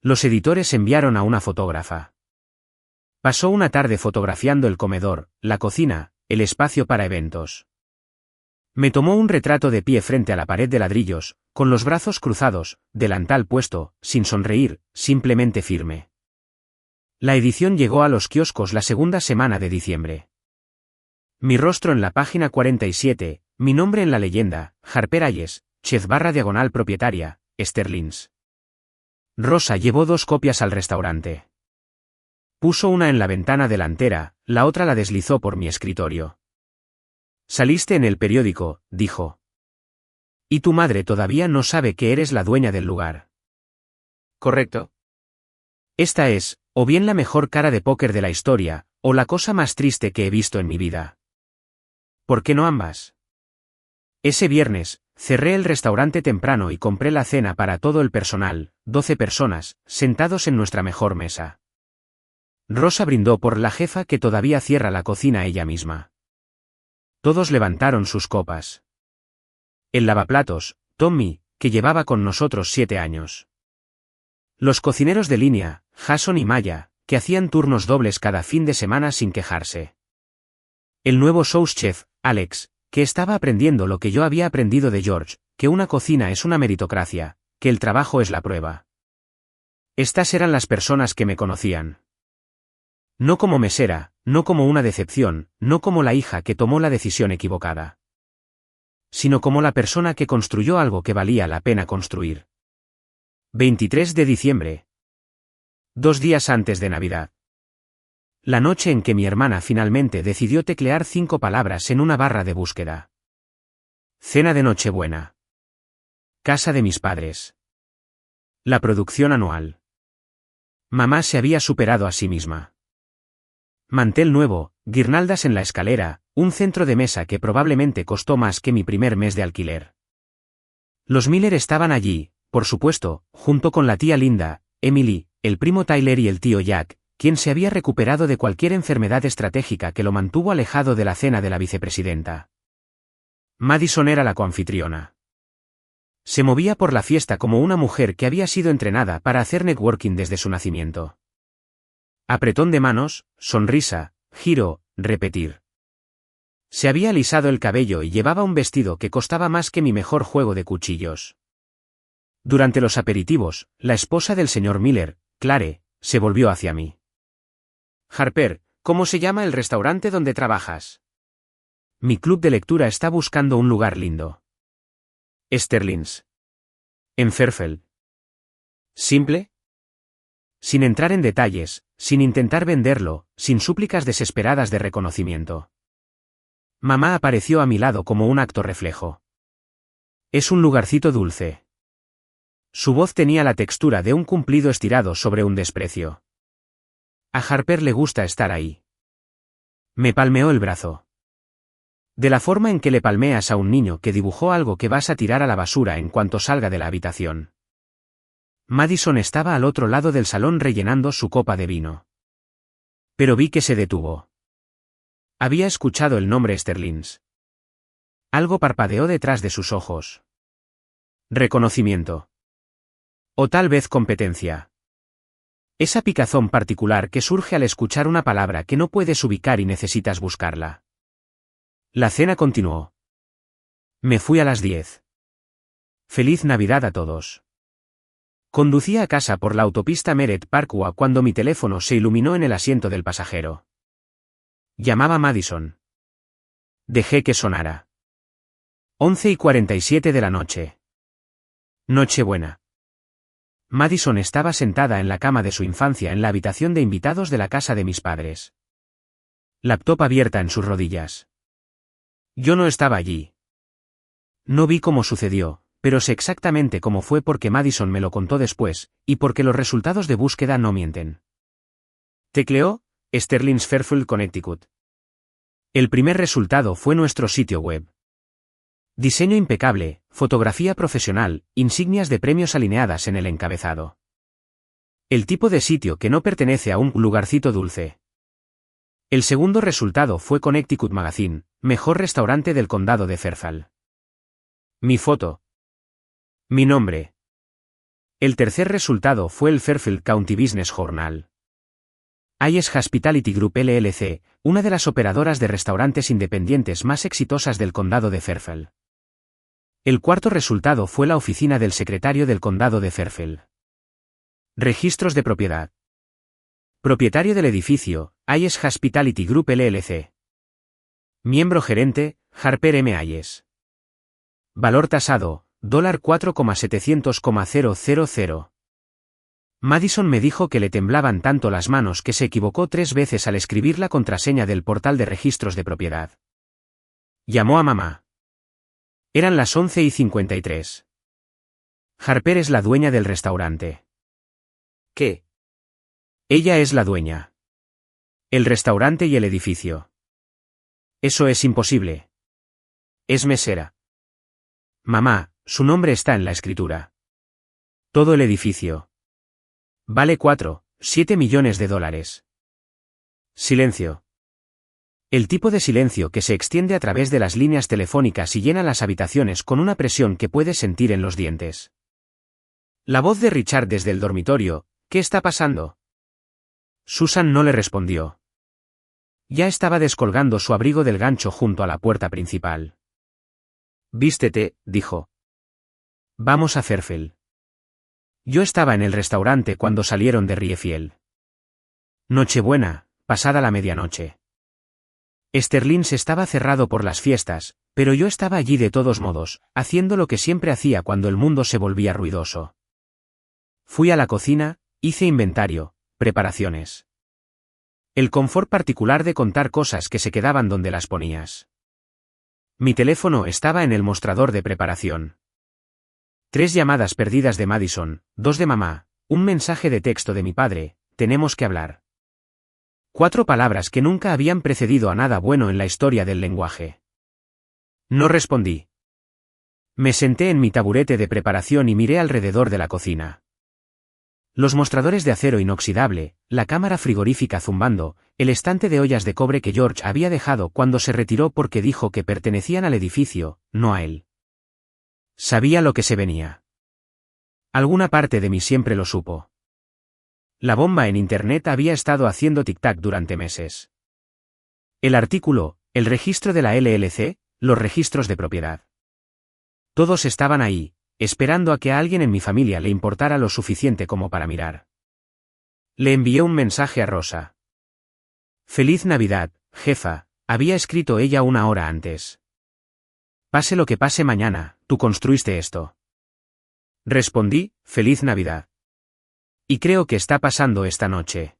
Los editores enviaron a una fotógrafa. Pasó una tarde fotografiando el comedor, la cocina, el espacio para eventos. Me tomó un retrato de pie frente a la pared de ladrillos, con los brazos cruzados, delantal puesto, sin sonreír, simplemente firme. La edición llegó a los kioscos la segunda semana de diciembre. Mi rostro en la página 47, mi nombre en la leyenda, Harper Ayes, chef / propietaria, Sterling's. Rosa llevó 2 copias al restaurante. Puso una en la ventana delantera, la otra la deslizó por mi escritorio. Saliste en el periódico, dijo. Y tu madre todavía no sabe que eres la dueña del lugar. ¿Correcto? Esta es, o bien la mejor cara de póker de la historia, o la cosa más triste que he visto en mi vida. ¿Por qué no ambas? Ese viernes, cerré el restaurante temprano y compré la cena para todo el personal, 12 personas, sentados en nuestra mejor mesa. Rosa brindó por la jefa que todavía cierra la cocina ella misma. Todos levantaron sus copas. El lavaplatos, Tommy, que llevaba con nosotros 7 años. Los cocineros de línea, Jason y Maya, que hacían turnos dobles cada fin de semana sin quejarse. El nuevo sous chef, Alex, que estaba aprendiendo lo que yo había aprendido de George, que una cocina es una meritocracia, que el trabajo es la prueba. Estas eran las personas que me conocían. No como mesera, no como una decepción, no como la hija que tomó la decisión equivocada. Sino como la persona que construyó algo que valía la pena construir. 23 de diciembre. 2 días antes de Navidad. La noche en que mi hermana finalmente decidió teclear 5 palabras en una barra de búsqueda. Cena de Nochebuena. Casa de mis padres. La producción anual. Mamá se había superado a sí misma. Mantel nuevo, guirnaldas en la escalera, un centro de mesa que probablemente costó más que mi primer mes de alquiler. Los Miller estaban allí, por supuesto, junto con la tía Linda, Emily, el primo Tyler y el tío Jack, quien se había recuperado de cualquier enfermedad estratégica que lo mantuvo alejado de la cena de la vicepresidenta. Madison era la coanfitriona. Se movía por la fiesta como una mujer que había sido entrenada para hacer networking desde su nacimiento. Apretón de manos, sonrisa, giro, repetir. Se había alisado el cabello y llevaba un vestido que costaba más que mi mejor juego de cuchillos. Durante los aperitivos, la esposa del señor Miller, Clare, se volvió hacia mí. Harper, ¿cómo se llama el restaurante donde trabajas? Mi club de lectura está buscando un lugar lindo. Sterling's. En Fairfield. ¿Simple? Sin entrar en detalles, sin intentar venderlo, sin súplicas desesperadas de reconocimiento. Mamá apareció a mi lado como un acto reflejo. Es un lugarcito dulce. Su voz tenía la textura de un cumplido estirado sobre un desprecio. A Harper le gusta estar ahí. Me palmeó el brazo. De la forma en que le palmeas a un niño que dibujó algo que vas a tirar a la basura en cuanto salga de la habitación. Madison estaba al otro lado del salón rellenando su copa de vino. Pero vi que se detuvo. Había escuchado el nombre Sterling's. Algo parpadeó detrás de sus ojos. Reconocimiento. O tal vez competencia. Esa picazón particular que surge al escuchar una palabra que no puedes ubicar y necesitas buscarla. La cena continuó. Me fui a las 10. Feliz Navidad a todos. Conducía a casa por la autopista Meret Parkway cuando mi teléfono se iluminó en el asiento del pasajero. Llamaba Madison. Dejé que sonara. 11:47 de la noche. Nochebuena. Madison estaba sentada en la cama de su infancia en la habitación de invitados de la casa de mis padres. Laptop abierta en sus rodillas. Yo no estaba allí. No vi cómo sucedió, pero sé exactamente cómo fue porque Madison me lo contó después, y porque los resultados de búsqueda no mienten. Tecleó, Sterling's Fairfield, Connecticut. El primer resultado fue nuestro sitio web. Diseño impecable, fotografía profesional, insignias de premios alineadas en el encabezado. El tipo de sitio que no pertenece a un lugarcito dulce. El segundo resultado fue Connecticut Magazine, mejor restaurante del condado de Fairfield. Mi foto. Mi nombre. El tercer resultado fue el Fairfield County Business Journal. Hayes Hospitality Group LLC, una de las operadoras de restaurantes independientes más exitosas del condado de Fairfield. El cuarto resultado fue la oficina del secretario del condado de Fairfield. Registros de propiedad. Propietario del edificio, Hayes Hospitality Group LLC. Miembro gerente, Harper M. Hayes. Valor tasado, $4,700,000. Madison me dijo que le temblaban tanto las manos que se equivocó 3 veces al escribir la contraseña del portal de registros de propiedad. Llamó a mamá. Eran las 11:53. Harper es la dueña del restaurante. ¿Qué? Ella es la dueña. El restaurante y el edificio. Eso es imposible. Es mesera. Mamá, su nombre está en la escritura. Todo el edificio. Vale $7 millones. Silencio. El tipo de silencio que se extiende a través de las líneas telefónicas y llena las habitaciones con una presión que puedes sentir en los dientes. La voz de Richard desde el dormitorio, ¿qué está pasando? Susan no le respondió. Ya estaba descolgando su abrigo del gancho junto a la puerta principal. Vístete, dijo. Vamos a Fairfield. Yo estaba en el restaurante cuando salieron de Riefield. Nochebuena, pasada la medianoche. Sterling's estaba cerrado por las fiestas, pero yo estaba allí de todos modos, haciendo lo que siempre hacía cuando el mundo se volvía ruidoso. Fui a la cocina, hice inventario, preparaciones. El confort particular de contar cosas que se quedaban donde las ponías. Mi teléfono estaba en el mostrador de preparación. 3 llamadas perdidas de Madison, 2 de mamá, un mensaje de texto de mi padre, tenemos que hablar. 4 palabras que nunca habían precedido a nada bueno en la historia del lenguaje. No respondí. Me senté en mi taburete de preparación y miré alrededor de la cocina. Los mostradores de acero inoxidable, la cámara frigorífica zumbando, el estante de ollas de cobre que George había dejado cuando se retiró porque dijo que pertenecían al edificio, no a él. Sabía lo que se venía. Alguna parte de mí siempre lo supo. La bomba en Internet había estado haciendo tic-tac durante meses. El artículo, el registro de la LLC, los registros de propiedad. Todos estaban ahí, esperando a que a alguien en mi familia le importara lo suficiente como para mirar. Le envié un mensaje a Rosa. «Feliz Navidad, jefa», había escrito ella una hora antes. «Pase lo que pase mañana, tú construiste esto». Respondí, «Feliz Navidad». «Y creo que está pasando esta noche».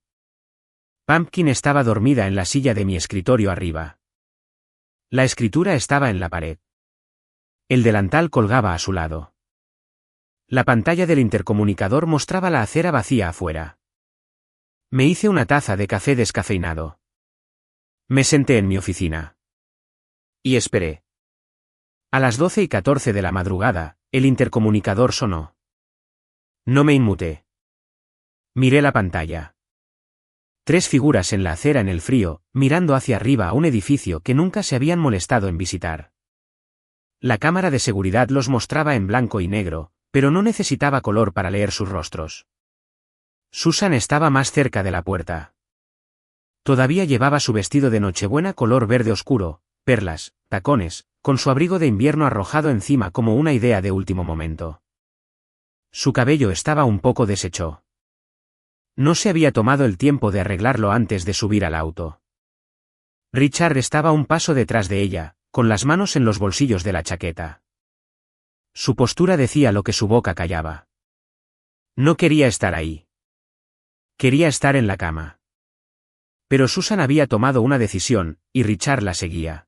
Pumpkin estaba dormida en la silla de mi escritorio arriba. La escritura estaba en la pared. El delantal colgaba a su lado. La pantalla del intercomunicador mostraba la acera vacía afuera. Me hice una taza de café descafeinado. Me senté en mi oficina. Y esperé. A las 12:14 de la madrugada, el intercomunicador sonó. No me inmuté. Miré la pantalla. 3 figuras en la acera en el frío, mirando hacia arriba a un edificio que nunca se habían molestado en visitar. La cámara de seguridad los mostraba en blanco y negro, pero no necesitaba color para leer sus rostros. Susan estaba más cerca de la puerta. Todavía llevaba su vestido de Nochebuena color verde oscuro, perlas, tacones, con su abrigo de invierno arrojado encima como una idea de último momento. Su cabello estaba un poco deshecho. No se había tomado el tiempo de arreglarlo antes de subir al auto. Richard estaba un paso detrás de ella, con las manos en los bolsillos de la chaqueta. Su postura decía lo que su boca callaba. No quería estar ahí. Quería estar en la cama. Pero Susan había tomado una decisión, y Richard la seguía.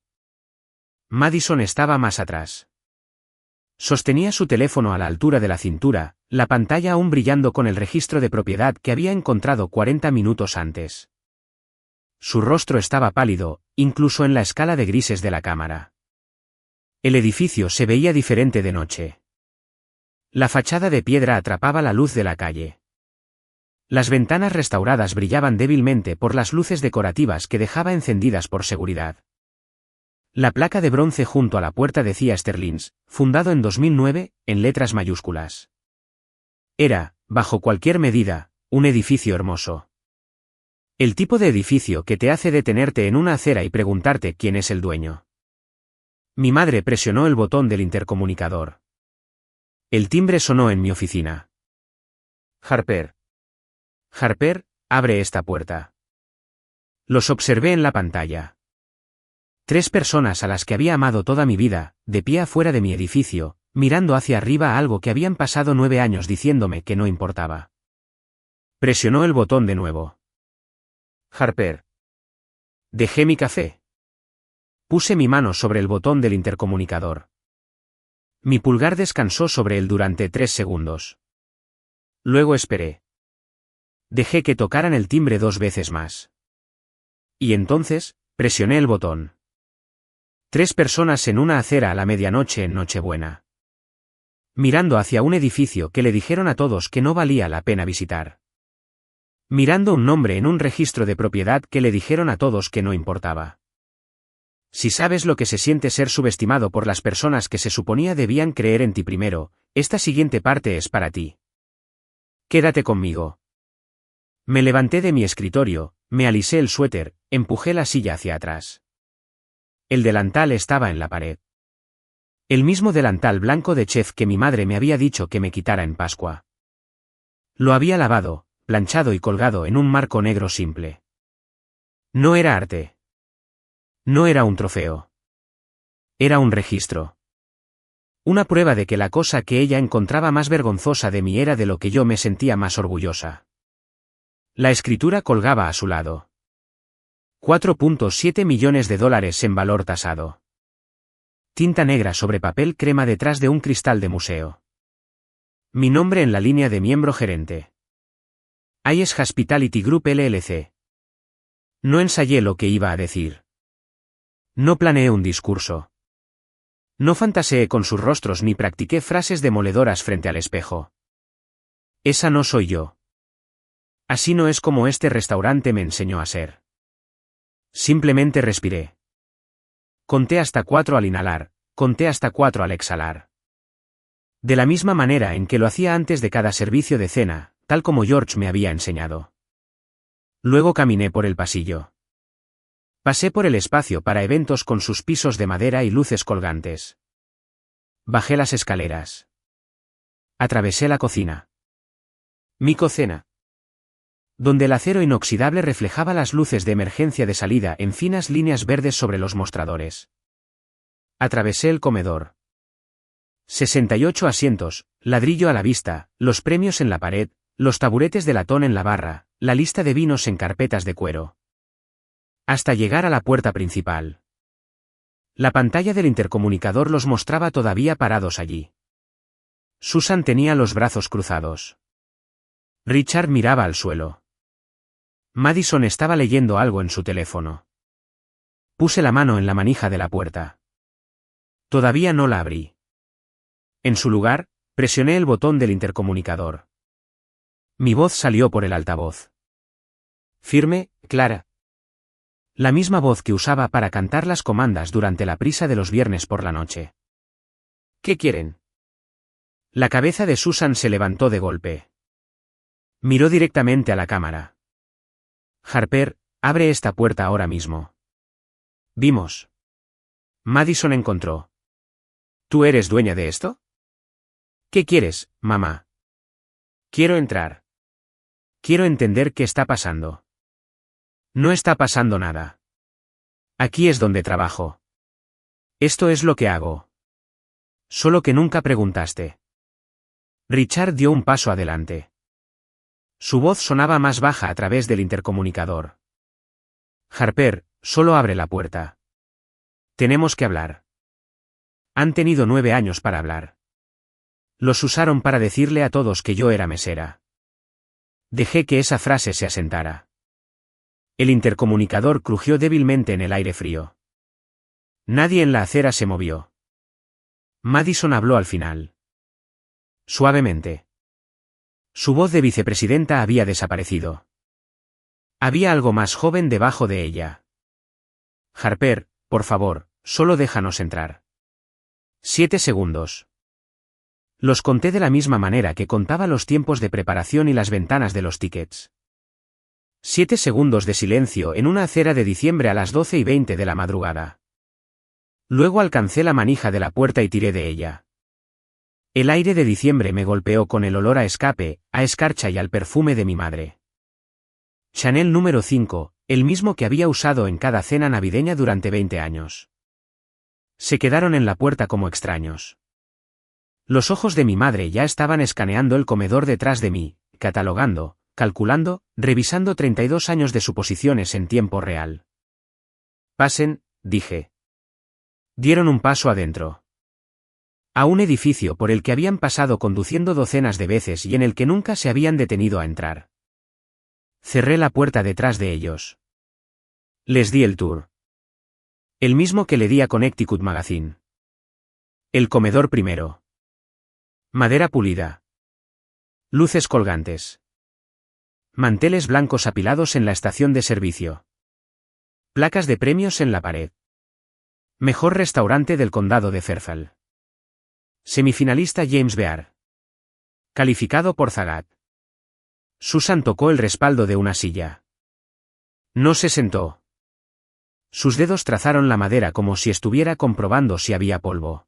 Madison estaba más atrás. Sostenía su teléfono a la altura de la cintura, la pantalla aún brillando con el registro de propiedad que había encontrado 40 minutos antes. Su rostro estaba pálido, incluso en la escala de grises de la cámara. El edificio se veía diferente de noche. La fachada de piedra atrapaba la luz de la calle. Las ventanas restauradas brillaban débilmente por las luces decorativas que dejaba encendidas por seguridad. La placa de bronce junto a la puerta decía Sterling's, fundado en 2009, en letras mayúsculas. Era, bajo cualquier medida, un edificio hermoso. El tipo de edificio que te hace detenerte en una acera y preguntarte quién es el dueño. Mi madre presionó el botón del intercomunicador. El timbre sonó en mi oficina. Harper. Harper, abre esta puerta. Los observé en la pantalla. 3 personas a las que había amado toda mi vida, de pie afuera de mi edificio, mirando hacia arriba a algo que habían pasado 9 años diciéndome que no importaba. Presionó el botón de nuevo. Harper. Dejé mi café. Puse mi mano sobre el botón del intercomunicador. Mi pulgar descansó sobre él durante 3 segundos. Luego esperé. Dejé que tocaran el timbre 2 veces más. Y entonces, presioné el botón. 3 personas en una acera a la medianoche en Nochebuena. Mirando hacia un edificio que le dijeron a todos que no valía la pena visitar. Mirando un nombre en un registro de propiedad que le dijeron a todos que no importaba. Si sabes lo que se siente ser subestimado por las personas que se suponía debían creer en ti primero, esta siguiente parte es para ti. Quédate conmigo. Me levanté de mi escritorio, me alisé el suéter, empujé la silla hacia atrás. El delantal estaba en la pared. El mismo delantal blanco de chef que mi madre me había dicho que me quitara en Pascua. Lo había lavado, planchado y colgado en un marco negro simple. No era arte. No era un trofeo. Era un registro. Una prueba de que la cosa que ella encontraba más vergonzosa de mí era de lo que yo me sentía más orgullosa. La escritura colgaba a su lado. 4.7 millones de dólares en valor tasado. Tinta negra sobre papel crema detrás de un cristal de museo. Mi nombre en la línea de miembro gerente. Ayes Hospitality Group LLC. No ensayé lo que iba a decir. No planeé un discurso. No fantaseé con sus rostros ni practiqué frases demoledoras frente al espejo. Esa no soy yo. Así no es como este restaurante me enseñó a ser. Simplemente respiré. Conté hasta 4 al inhalar, conté hasta 4 al exhalar. De la misma manera en que lo hacía antes de cada servicio de cena, tal como George me había enseñado. Luego caminé por el pasillo. Pasé por el espacio para eventos con sus pisos de madera y luces colgantes. Bajé las escaleras. Atravesé la cocina. Mi cocina. Donde el acero inoxidable reflejaba las luces de emergencia de salida en finas líneas verdes sobre los mostradores. Atravesé el comedor. 68 asientos, ladrillo a la vista, los premios en la pared, los taburetes de latón en la barra, la lista de vinos en carpetas de cuero. Hasta llegar a la puerta principal. La pantalla del intercomunicador los mostraba todavía parados allí. Susan tenía los brazos cruzados. Richard miraba al suelo. Madison estaba leyendo algo en su teléfono. Puse la mano en la manija de la puerta. Todavía no la abrí. En su lugar, presioné el botón del intercomunicador. Mi voz salió por el altavoz. Firme, clara. La misma voz que usaba para cantar las comandas durante la prisa de los viernes por la noche. ¿Qué quieren? La cabeza de Susan se levantó de golpe. Miró directamente a la cámara. Harper, abre esta puerta ahora mismo. Vimos. Madison encontró. ¿Tú eres dueña de esto? ¿Qué quieres, mamá? Quiero entrar. Quiero entender qué está pasando. No está pasando nada. Aquí es donde trabajo. Esto es lo que hago. Solo que nunca preguntaste. Richard dio un paso adelante. Su voz sonaba más baja a través del intercomunicador. Harper, solo abre la puerta. Tenemos que hablar. Han tenido 9 años para hablar. Los usaron para decirle a todos que yo era mesera. Dejé que esa frase se asentara. El intercomunicador crujió débilmente en el aire frío. Nadie en la acera se movió. Madison habló al final. Suavemente. Su voz de vicepresidenta había desaparecido. Había algo más joven debajo de ella. Harper, por favor, solo déjanos entrar. 7 segundos. Los conté de la misma manera que contaba los tiempos de preparación y las ventanas de los tickets. 7 segundos de silencio en una acera de diciembre a las 12:20 de la madrugada. Luego alcancé la manija de la puerta y tiré de ella. El aire de diciembre me golpeó con el olor a escape, a escarcha y al perfume de mi madre. Chanel número 5, el mismo que había usado en cada cena navideña durante 20 años. Se quedaron en la puerta como extraños. Los ojos de mi madre ya estaban escaneando el comedor detrás de mí, catalogando, calculando, revisando 32 años de suposiciones en tiempo real. Pasen, dije. Dieron un paso adentro. A un edificio por el que habían pasado conduciendo docenas de veces y en el que nunca se habían detenido a entrar. Cerré la puerta detrás de ellos. Les di el tour. El mismo que le di a Connecticut Magazine. El comedor primero. Madera pulida. Luces colgantes. Manteles blancos apilados en la estación de servicio. Placas de premios en la pared. Mejor restaurante del condado de Fairfield. Semifinalista James Beard. Calificado por Zagat. Susan tocó el respaldo de una silla. No se sentó. Sus dedos trazaron la madera como si estuviera comprobando si había polvo.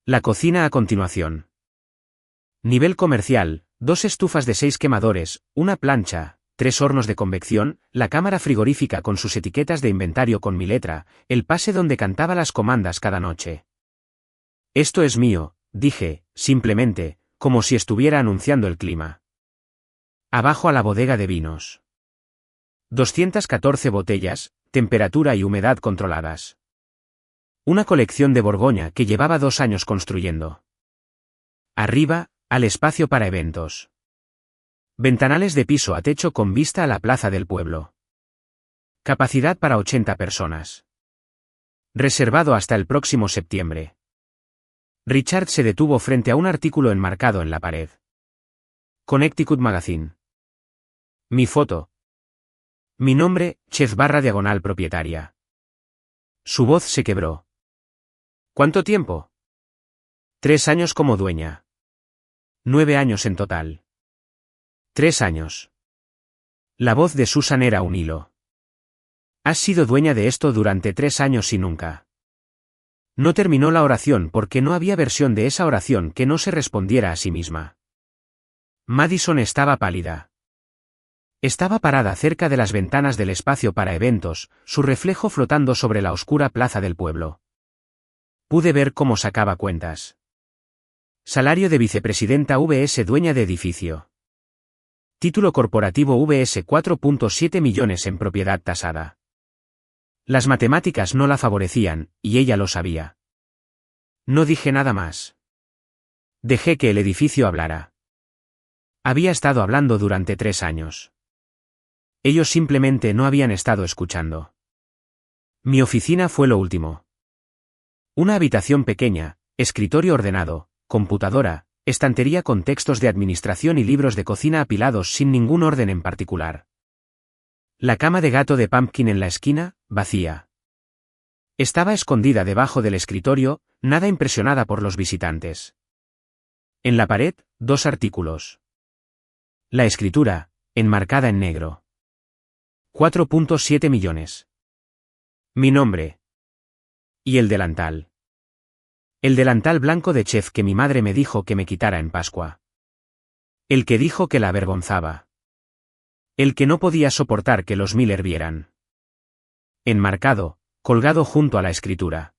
La cocina a continuación. Nivel comercial, 2 estufas de 6 quemadores, una plancha, 3 hornos de convección, la cámara frigorífica con sus etiquetas de inventario con mi letra, el pase donde cantaba las comandas cada noche. Esto es mío, dije, simplemente, como si estuviera anunciando el clima. Abajo a la bodega de vinos. 214 botellas, temperatura y humedad controladas. Una colección de Borgoña que llevaba 2 años construyendo. Arriba, al espacio para eventos. Ventanales de piso a techo con vista a la plaza del pueblo. Capacidad para 80 personas. Reservado hasta el próximo septiembre. Richard se detuvo frente a un artículo enmarcado en la pared. Connecticut Magazine. Mi foto. Mi nombre, Chef / propietaria. Su voz se quebró. ¿Cuánto tiempo? 3 años como dueña. 9 años en total. 3 años. La voz de Susan era un hilo. Has sido dueña de esto durante 3 años y nunca. No terminó la oración porque no había versión de esa oración que no se respondiera a sí misma. Madison estaba pálida. Estaba parada cerca de las ventanas del espacio para eventos, su reflejo flotando sobre la oscura plaza del pueblo. Pude ver cómo sacaba cuentas. Salario de vicepresidenta vs dueña de edificio. Título corporativo vs 4.7 millones en propiedad tasada. Las matemáticas no la favorecían, y ella lo sabía. No dije nada más. Dejé que el edificio hablara. Había estado hablando durante 3 años. Ellos simplemente no habían estado escuchando. Mi oficina fue lo último. Una habitación pequeña, escritorio ordenado, computadora, estantería con textos de administración y libros de cocina apilados sin ningún orden en particular. La cama de gato de Pumpkin en la esquina, vacía. Estaba escondida debajo del escritorio, nada impresionada por los visitantes. En la pared, 2 artículos. La escritura, enmarcada en negro. 4.7 millones. Mi nombre. Y el delantal. El delantal blanco de chef que mi madre me dijo que me quitara en Pascua. El que dijo que la avergonzaba. El que no podía soportar que los Miller vieran. Enmarcado, colgado junto a la escritura.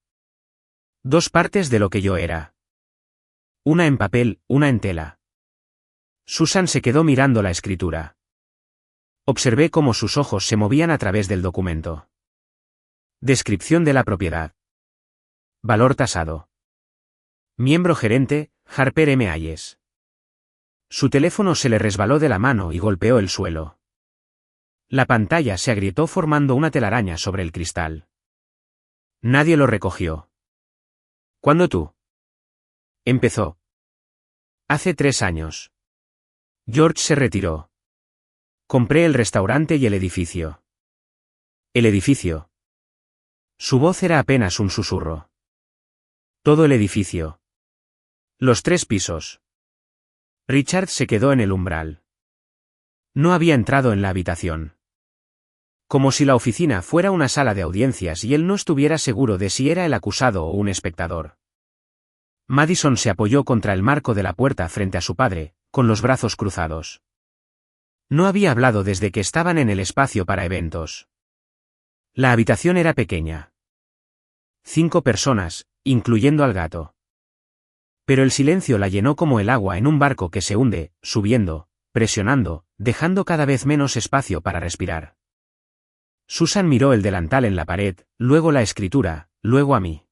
2 partes de lo que yo era. Una en papel, una en tela. Susan se quedó mirando la escritura. Observé cómo sus ojos se movían a través del documento. Descripción de la propiedad. Valor tasado. Miembro gerente, Harper M. Hayes. Su teléfono se le resbaló de la mano y golpeó el suelo. La pantalla se agrietó formando una telaraña sobre el cristal. Nadie lo recogió. ¿Cuándo tú? Empezó. Hace 3 años. George se retiró. Compré el restaurante y el edificio. El edificio. Su voz era apenas un susurro. Todo el edificio. Los 3 pisos. Richard se quedó en el umbral. No había entrado en la habitación. Como si la oficina fuera una sala de audiencias y él no estuviera seguro de si era el acusado o un espectador. Madison se apoyó contra el marco de la puerta frente a su padre, con los brazos cruzados. No había hablado desde que estaban en el espacio para eventos. La habitación era pequeña. 5 personas, incluyendo al gato. Pero el silencio la llenó como el agua en un barco que se hunde, subiendo, presionando, dejando cada vez menos espacio para respirar. Susan miró el delantal en la pared, luego la escritura, luego a mí.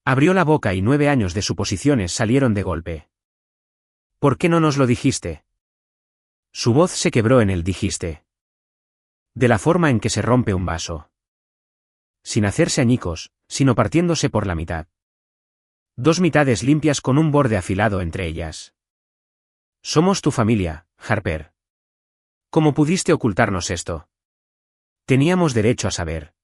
Abrió la boca y 9 años de suposiciones salieron de golpe. ¿Por qué no nos lo dijiste? Su voz se quebró en el dijiste. De la forma en que se rompe un vaso. Sin hacerse añicos, sino partiéndose por la mitad. 2 mitades limpias con un borde afilado entre ellas. Somos tu familia, Harper. ¿Cómo pudiste ocultarnos esto? Teníamos derecho a saber.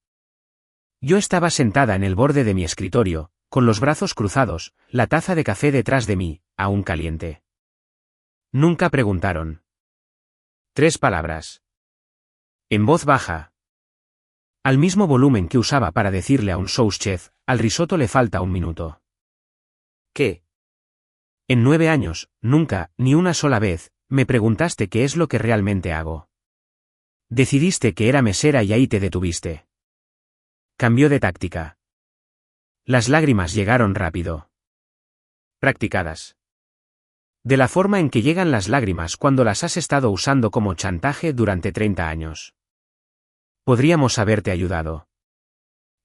Yo estaba sentada en el borde de mi escritorio, con los brazos cruzados, la taza de café detrás de mí, aún caliente. Nunca preguntaron. 3 palabras. En voz baja. Al mismo volumen que usaba para decirle a un sous chef, al risotto le falta 1 minuto. ¿Qué? En 9 años, nunca, ni una sola vez, me preguntaste qué es lo que realmente hago. Decidiste que era mesera y ahí te detuviste. Cambió de táctica. Las lágrimas llegaron rápido. Practicadas. De la forma en que llegan las lágrimas cuando las has estado usando como chantaje durante 30 años. Podríamos haberte ayudado.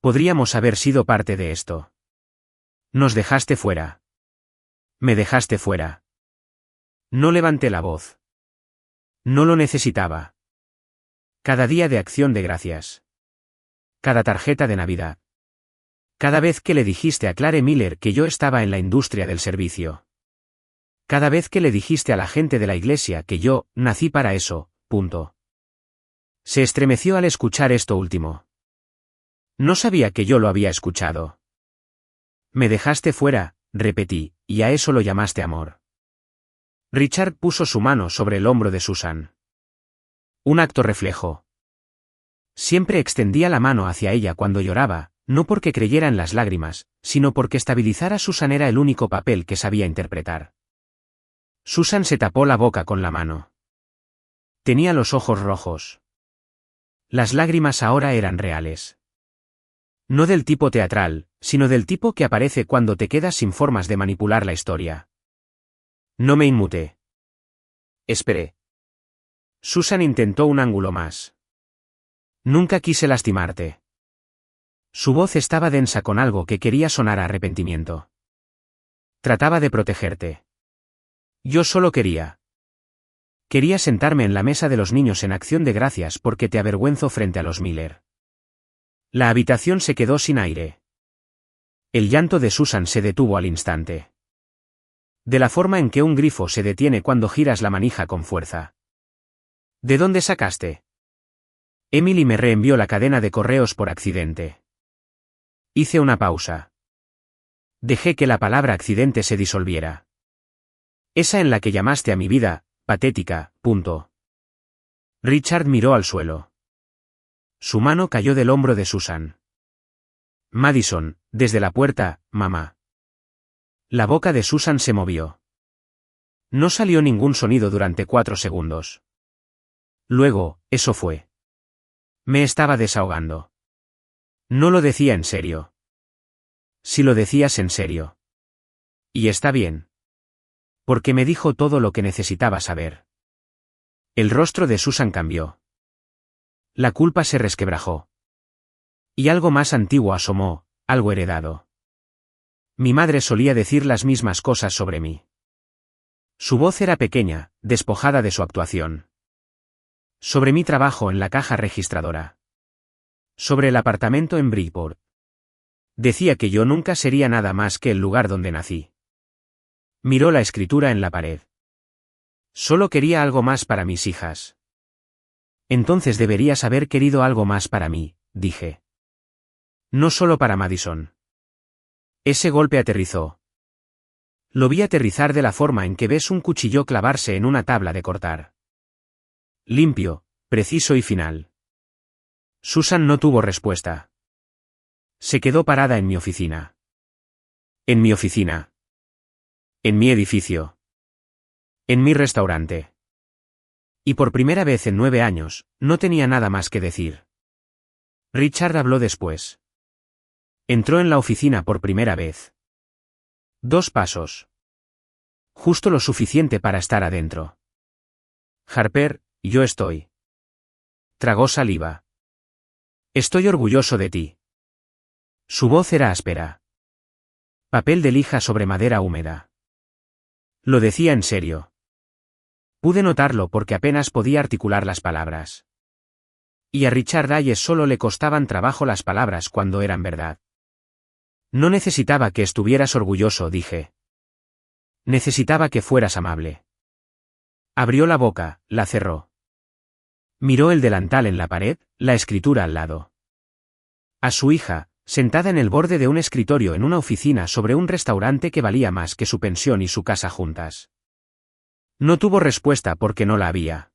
Podríamos haber sido parte de esto. Nos dejaste fuera. Me dejaste fuera. No levanté la voz. No lo necesitaba. Cada día de acción de gracias. Cada tarjeta de Navidad. Cada vez que le dijiste a Clare Miller que yo estaba en la industria del servicio. Cada vez que le dijiste a la gente de la iglesia que yo nací para eso, punto. Se estremeció al escuchar esto último. No sabía que yo lo había escuchado. Me dejaste fuera, repetí, y a eso lo llamaste amor. Richard puso su mano sobre el hombro de Susan. Un acto reflejo. Siempre extendía la mano hacia ella cuando lloraba, no porque creyera en las lágrimas, sino porque estabilizar a Susan era el único papel que sabía interpretar. Susan se tapó la boca con la mano. Tenía los ojos rojos. Las lágrimas ahora eran reales. No del tipo teatral, sino del tipo que aparece cuando te quedas sin formas de manipular la historia. No me inmuté. Esperé. Susan intentó un ángulo más. Nunca quise lastimarte. Su voz estaba densa con algo que quería sonar a arrepentimiento. Trataba de protegerte. Yo solo quería. Quería sentarme en la mesa de los niños en acción de gracias porque te avergüenzo frente a los Miller. La habitación se quedó sin aire. El llanto de Susan se detuvo al instante. De la forma en que un grifo se detiene cuando giras la manija con fuerza. ¿De dónde sacaste? Emily me reenvió la cadena de correos por accidente. Hice una pausa. Dejé que la palabra accidente se disolviera. Esa en la que llamaste a mi vida, patética, punto. Richard miró al suelo. Su mano cayó del hombro de Susan. Madison, desde la puerta, mamá. La boca de Susan se movió. No salió ningún sonido durante 4 segundos. Luego, eso fue. Me estaba desahogando. No lo decía en serio. Si lo decías en serio. Y está bien. Porque me dijo todo lo que necesitaba saber. El rostro de Susan cambió. La culpa se resquebrajó. Y algo más antiguo asomó, algo heredado. Mi madre solía decir las mismas cosas sobre mí. Su voz era pequeña, despojada de su actuación. Sobre mi trabajo en la caja registradora. Sobre el apartamento en Bridgeport. Decía que yo nunca sería nada más que el lugar donde nací. Miró la escritura en la pared. Solo quería algo más para mis hijas. Entonces deberías haber querido algo más para mí, dije. No solo para Madison. Ese golpe aterrizó. Lo vi aterrizar de la forma en que ves un cuchillo clavarse en una tabla de cortar. Limpio, preciso y final. Susan no tuvo respuesta. Se quedó parada en mi oficina. En mi oficina. En mi edificio. En mi restaurante. Y por primera vez en 9 años, no tenía nada más que decir. Richard habló después. Entró en la oficina por primera vez. 2 pasos. Justo lo suficiente para estar adentro. Harper, yo estoy. Tragó saliva. Estoy orgulloso de ti. Su voz era áspera. Papel de lija sobre madera húmeda. Lo decía en serio. Pude notarlo porque apenas podía articular las palabras. Y a Richard Hayes solo le costaban trabajo las palabras cuando eran verdad. No necesitaba que estuvieras orgulloso, dije. Necesitaba que fueras amable. Abrió la boca, la cerró. Miró el delantal en la pared, la escritura al lado. A su hija, sentada en el borde de un escritorio en una oficina sobre un restaurante que valía más que su pensión y su casa juntas. No tuvo respuesta porque no la había.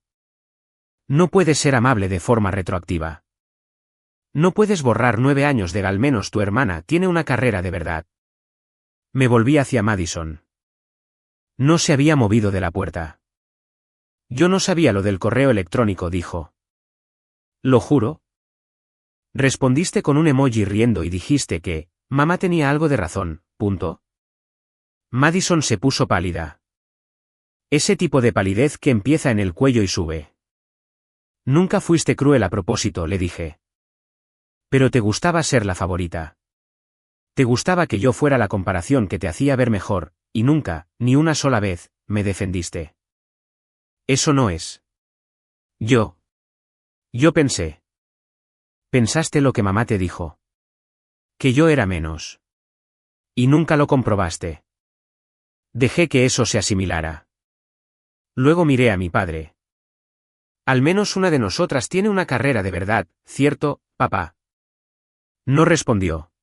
No puedes ser amable de forma retroactiva. No puedes borrar 9 años de al menos tu hermana tiene una carrera de verdad. Me volví hacia Madison. No se había movido de la puerta. Yo no sabía lo del correo electrónico, dijo. ¿Lo juro? Respondiste con un emoji riendo y dijiste que, mamá tenía algo de razón, punto. Madison se puso pálida. Ese tipo de palidez que empieza en el cuello y sube. Nunca fuiste cruel a propósito, le dije. Pero te gustaba ser la favorita. Te gustaba que yo fuera la comparación que te hacía ver mejor, y nunca, ni una sola vez, me defendiste. Eso no es. Yo pensé. Pensaste lo que mamá te dijo. Que yo era menos. Y nunca lo comprobaste. Dejé que eso se asimilara. Luego miré a mi padre. Al menos una de nosotras tiene una carrera de verdad, ¿cierto, papá? No respondió.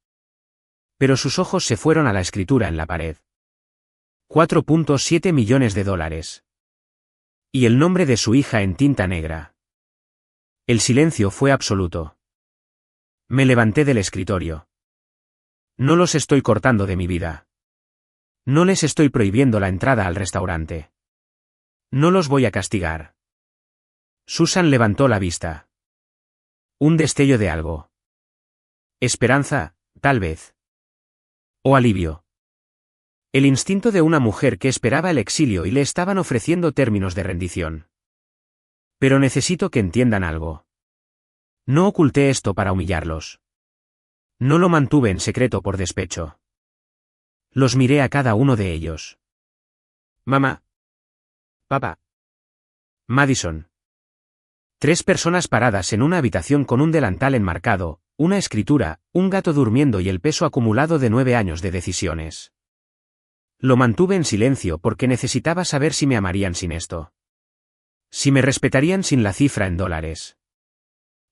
Pero sus ojos se fueron a la escritura en la pared. 4.7 millones de dólares. Y el nombre de su hija en tinta negra. El silencio fue absoluto. Me levanté del escritorio. No los estoy cortando de mi vida. No les estoy prohibiendo la entrada al restaurante. No los voy a castigar. Susan levantó la vista. Un destello de algo. Esperanza, tal vez. O alivio. El instinto de una mujer que esperaba el exilio y le estaban ofreciendo términos de rendición. Pero necesito que entiendan algo. No oculté esto para humillarlos. No lo mantuve en secreto por despecho. Los miré a cada uno de ellos. Mamá. Papá. Madison. 3 personas paradas en una habitación con un delantal enmarcado, una escritura, un gato durmiendo y el peso acumulado de 9 años de decisiones. Lo mantuve en silencio porque necesitaba saber si me amarían sin esto. Si me respetarían sin la cifra en dólares.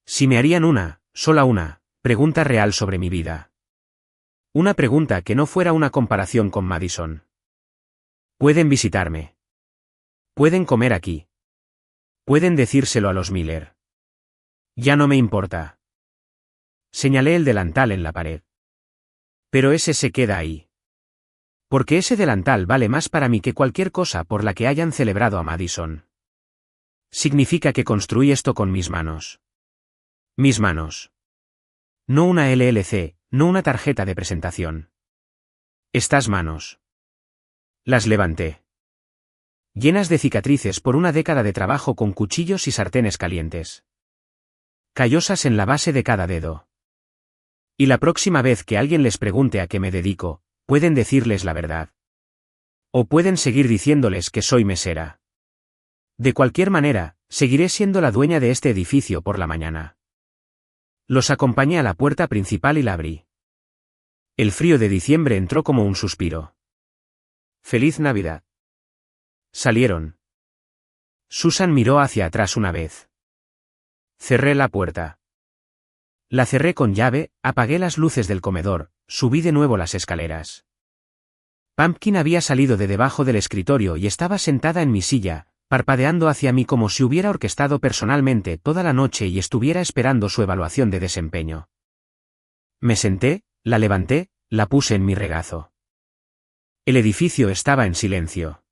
Si me harían sola una, pregunta real sobre mi vida. Una pregunta que no fuera una comparación con Madison. Pueden visitarme. Pueden comer aquí. Pueden decírselo a los Miller. Ya no me importa. Señalé el delantal en la pared. Pero ese se queda ahí. Porque ese delantal vale más para mí que cualquier cosa por la que hayan celebrado a Madison. Significa que construí esto con mis manos. Mis manos. No una LLC, no una tarjeta de presentación. Estas manos. Las levanté. Llenas de cicatrices por una década de trabajo con cuchillos y sartenes calientes. Callosas en la base de cada dedo. Y la próxima vez que alguien les pregunte a qué me dedico, pueden decirles la verdad. O pueden seguir diciéndoles que soy mesera. De cualquier manera, seguiré siendo la dueña de este edificio por la mañana. Los acompañé a la puerta principal y la abrí. El frío de diciembre entró como un suspiro. ¡Feliz Navidad! Salieron. Susan miró hacia atrás una vez. Cerré la puerta. La cerré con llave, apagué las luces del comedor, subí de nuevo las escaleras. Pumpkin había salido de debajo del escritorio y estaba sentada en mi silla, parpadeando hacia mí como si hubiera orquestado personalmente toda la noche y estuviera esperando su evaluación de desempeño. Me senté, la levanté, la puse en mi regazo. El edificio estaba en silencio.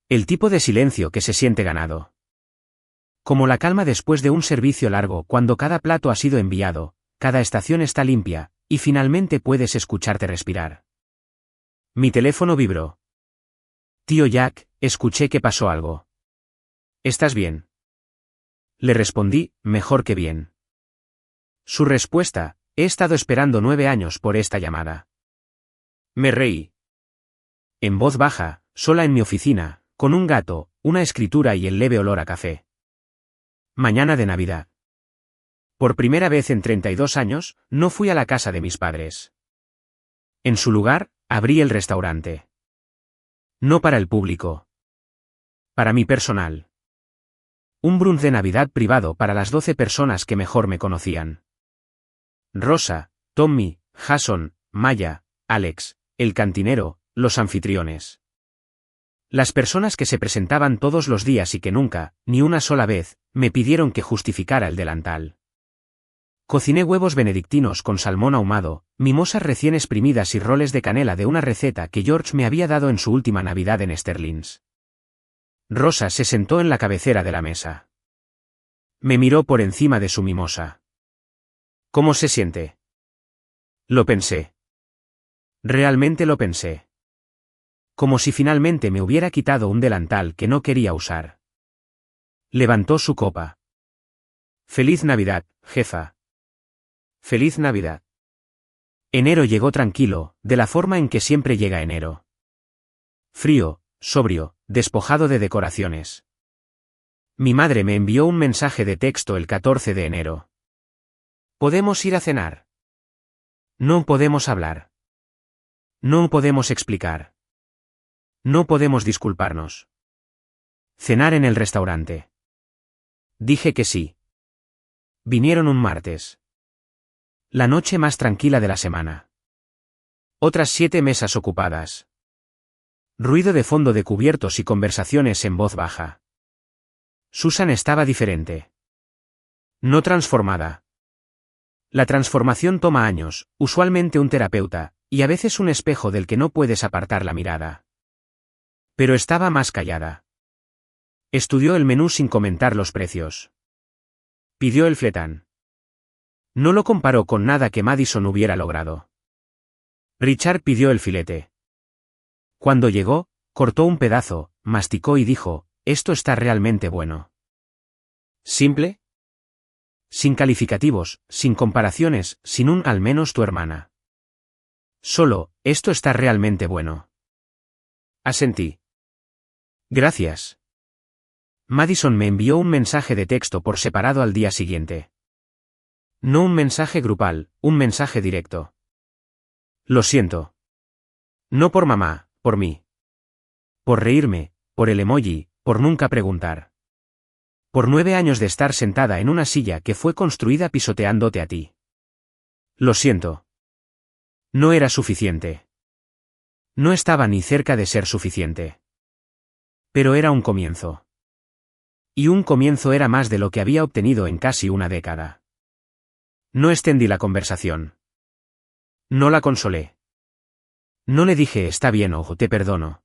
El tipo de silencio que se siente ganado. Como la calma después de un servicio largo cuando cada plato ha sido enviado, cada estación está limpia, y finalmente puedes escucharte respirar. Mi teléfono vibró. Tío Jack, escuché que pasó algo. ¿Estás bien? Le respondí, mejor que bien. Su respuesta, he estado esperando 9 años por esta llamada. Me reí. En voz baja, sola en mi oficina, con un gato, una escritura y el leve olor a café. Mañana de Navidad. Por primera vez en 32 años, no fui a la casa de mis padres. En su lugar, abrí el restaurante. No para el público. Para mi personal. Un brunch de Navidad privado para las 12 personas que mejor me conocían. Rosa, Tommy, Jason, Maya, Alex, el cantinero, los anfitriones. Las personas que se presentaban todos los días y que nunca, ni una sola vez, me pidieron que justificara el delantal. Cociné huevos benedictinos con salmón ahumado, mimosas recién exprimidas y roles de canela de una receta que George me había dado en su última Navidad en Sterling's. Rosa se sentó en la cabecera de la mesa. Me miró por encima de su mimosa. ¿Cómo se siente? Lo pensé. Realmente lo pensé. Como si finalmente me hubiera quitado un delantal que no quería usar. Levantó su copa. Feliz Navidad, jefa. Feliz Navidad. Enero llegó tranquilo, de la forma en que siempre llega enero. Frío, sobrio, despojado de decoraciones. Mi madre me envió un mensaje de texto el 14 de enero. ¿Podemos ir a cenar? No podemos hablar. No podemos explicar. No podemos disculparnos. Cenar en el restaurante. Dije que sí. Vinieron un martes. La noche más tranquila de la semana. Otras 7 mesas ocupadas. Ruido de fondo de cubiertos y conversaciones en voz baja. Susan estaba diferente. No transformada. La transformación toma años, usualmente un terapeuta, y a veces un espejo del que no puedes apartar la mirada. Pero estaba más callada. Estudió el menú sin comentar los precios. Pidió el fletán. No lo comparó con nada que Madison hubiera logrado. Richard pidió el filete. Cuando llegó, cortó un pedazo, masticó y dijo, «Esto está realmente bueno». ¿Simple? Sin calificativos, sin comparaciones, sin un «al menos tu hermana». Solo, «esto está realmente bueno». Asentí. Gracias. Madison me envió un mensaje de texto por separado al día siguiente. No un mensaje grupal, un mensaje directo. Lo siento. No por mamá, por mí. Por reírme, por el emoji, por nunca preguntar. Por 9 años de estar sentada en una silla que fue construida pisoteándote a ti. Lo siento. No era suficiente. No estaba ni cerca de ser suficiente. Pero era un comienzo. Y un comienzo era más de lo que había obtenido en casi una década. No extendí la conversación. No la consolé. No le dije está bien o te perdono.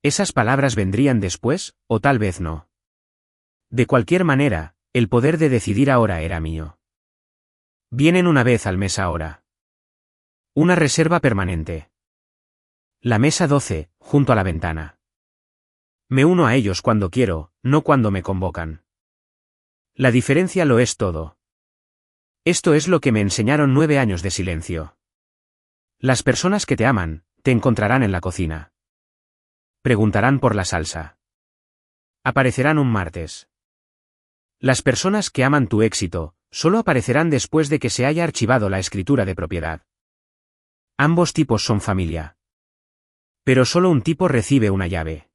Esas palabras vendrían después, o tal vez no. De cualquier manera, el poder de decidir ahora era mío. Vienen una vez al mes ahora. Una reserva permanente. La mesa 12, junto a la ventana. Me uno a ellos cuando quiero, no cuando me convocan. La diferencia lo es todo. Esto es lo que me enseñaron 9 años de silencio. Las personas que te aman, te encontrarán en la cocina. Preguntarán por la salsa. Aparecerán un martes. Las personas que aman tu éxito, solo aparecerán después de que se haya archivado la escritura de propiedad. Ambos tipos son familia. Pero solo un tipo recibe una llave.